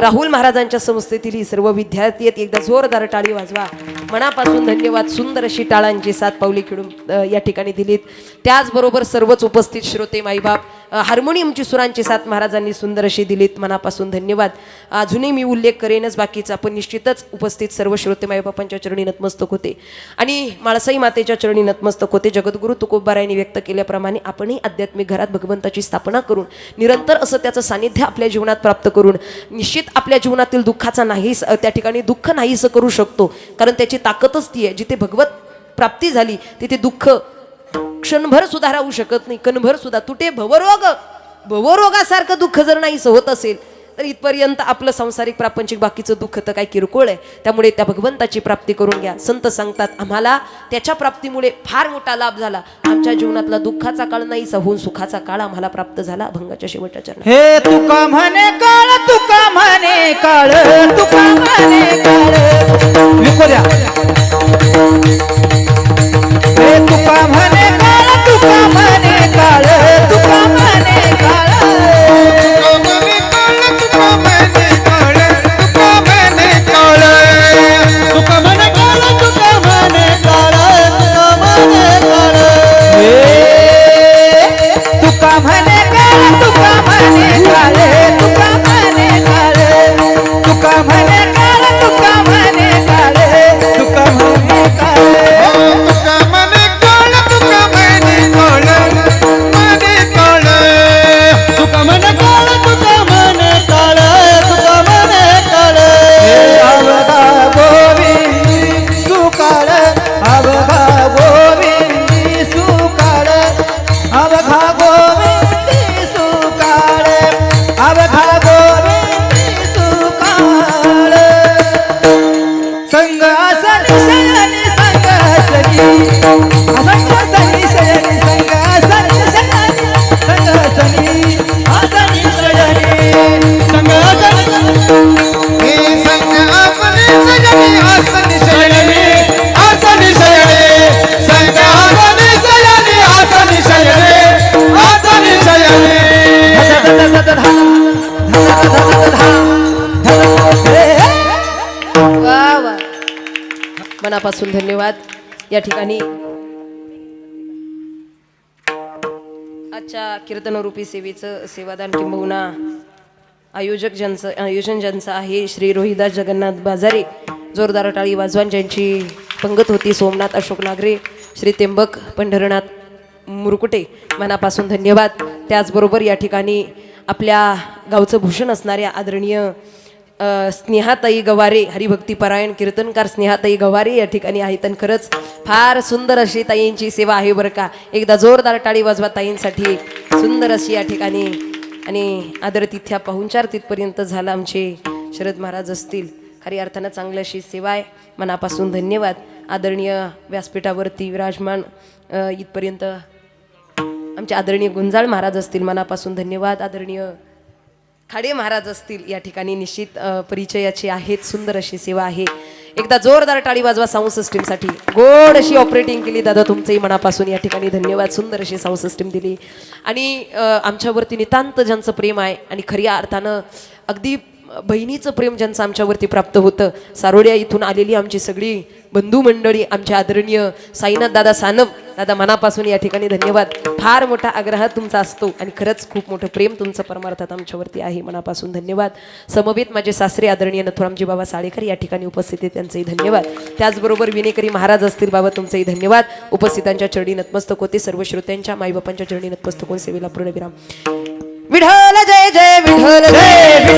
राहुल महाराजांच्या संस्थेतील ही सर्व विद्यार्थी आहेत. एकदा जोरदार टाळी वाजवा. मनापासून धन्यवाद. सुंदर अशी टाळांची साथ पावली खेळून या ठिकाणी दिलीत. त्याचबरोबर सर्वच उपस्थित श्रोते माईबाप, हार्मोनियमची सुरांची साथ महाराजांनी सुंदर अशी दिलीत. मनापासून धन्यवाद. अजूनही मी उल्लेख करेनच बाकीचा, पण निश्चितच उपस्थित सर्व श्रोते माईबापांच्या चरणी नतमस्तक होते आणि माळसाई मातेच्या चरणी नतमस्तक होते. जगद्गुरु तुकोबारायांनी व्यक्त केल्याप्रमाणे आपणही आध्यात्मिक घरात भगवंताची स्थापना करून निरंतर असं त्याचं सानिध्य आपल्या जीवनात प्राप्त करून निश्चित आपल्या जीवनातील दुःखाचा नाही त्या ठिकाणी दुःख नाहीसं करू शकतो. कारण त्याची ताकदच ती आहे. जिथे भगवत प्राप्ती झाली तिथे दुःख क्षणभर सुद्धा राहू शकत नाही, कणभर सुद्धा. तुटे भवरोगासारखं दुःख जर नाहीसं होत असेल तर इथपर्यंत आपलं सांसारिक प्रापंचिक बाकीचं दुःख तर काय किरकोळ आहे. त्यामुळे त्या भगवंताची प्राप्ती करून घ्या. संत सांगतात आम्हाला त्याच्या प्राप्तीमुळे फार मोठा लाभ झाला. आमच्या जीवनातला दुःखाचा काळ नाहीसा होऊन सुखाचा काळ आम्हाला प्राप्त झाला. अभंगाच्या शेवटच्या चरणात हे तुका म्हणे काळ, तुका म्हणे काळ, तुका म्हणे काळ. विको द्या. हे तुका म्हणे काळ, तुका म्हणे काळ, तुका म्हणे काळ. तुका म्हणे काळ, तुका म्हणे काळ, तुका म्हणे काळ. तुका म्हणे काळ, तुका म्हणे काळ, तुका म्हणे काळ. तुका म्हणे काळ, तुका म्हणे काळ, तुका म्हणे काळ. तुका म्हणे काळ, तुका म्हणे काळ, म्हणे काळ. तुका म्हणे काळ, तुका म्हणे काळ, तुका म्हणे काळ. अवघा गोविंदी सुकाळ, अवघा गोविंदी सुकाळ, अवघा गोविंदी सुकाळ, अवघा गोविंदी सुकाळ. संग आसनी शयनी संग आसनी, संग आसनी शयनी संग आसनी शयनी, संग आसनी आसनी शयनी, संग आसनी आसनी शयनी, आसनी शयनी, संग आसनी शयनी, आसनी शयनी, आसनी शयनी. वा वा. मनापासून धन्यवाद. या ठिकाणी आजच्या कीर्तनरूपी सेवेचं सेवादान किंबहुना आयोजन ज्यांचं आहे श्री रोहिदास जगन्नाथ बाजारे. जोरदार टाळी वाजवान. ज्यांची पंगत होती सोमनाथ अशोक नागरे, श्री त्र्यंबक पंढरनाथ मुरकुटे. मनापासून धन्यवाद. त्याचबरोबर या ठिकाणी आपल्या गावचं भूषण असणाऱ्या आदरणीय स्नेहाताई गवारे, हरिभक्तीपरायण कीर्तनकार स्नेहाताई गवारे या ठिकाणी आहेत. आणि खरंच फार सुंदर अशी ताईंची सेवा आहे बरं का. एकदा जोरदार टाळी वाजवा ताईंसाठी. सुंदर अशी या ठिकाणी आणि आदरतिथ्या पाहुणचार तिथपर्यंत झाला. आमचे शरद महाराज असतील, खरी अर्थानं चांगली अशी सेवा आहे. मनापासून धन्यवाद. आदरणीय व्यासपीठावरती विराजमान इथपर्यंत आमचे आदरणीय गुंजाळ महाराज असतील, मनापासून धन्यवाद. आदरणीय खाडे महाराज असतील, या ठिकाणी निश्चित परिचयाचे आहेत. सुंदर अशी सेवा आहे. एकदा जोरदार टाळी वाजवा साऊंड सिस्टीमसाठी. गोड अशी ऑपरेटिंग केली दादा, तुमचंही मनापासून या ठिकाणी धन्यवाद. सुंदर अशी साऊंड सिस्टीम दिली आणि आमच्यावरती नितांत ज्यांचं प्रेम आहे आणि खऱ्या अर्थानं अगदी बहिणीचं प्रेम ज्यांचं आमच्यावरती प्राप्त होतं, सारोड्या इथून आलेली आमची सगळी बंधू मंडळी, आमचे आदरणीय साईनाथ दादा सानप दादा, मनापासून या ठिकाणी धन्यवाद. फार मोठा आग्रह तुमचा असतो आणि खरंच खूप मोठं प्रेम तुमचं परमार्थात आमच्यावरती आहे. मनापासून धन्यवाद. समवेत माझे सासरे आदरणीय नथुरामजी बाबा साळेकर या ठिकाणी उपस्थित आहेत, त्यांचेही धन्यवाद. त्याचबरोबर विनेकरी महाराज असतील बाबा, तुमचेही धन्यवाद. उपस्थितांच्या चरणी नतमस्तक होते. सर्व श्रोत्यांच्या माईबापांच्या चरणी नतमस्तक होऊन सेवेला पूर्णविराम. विठ्ठल जय जय विठ्ठल जय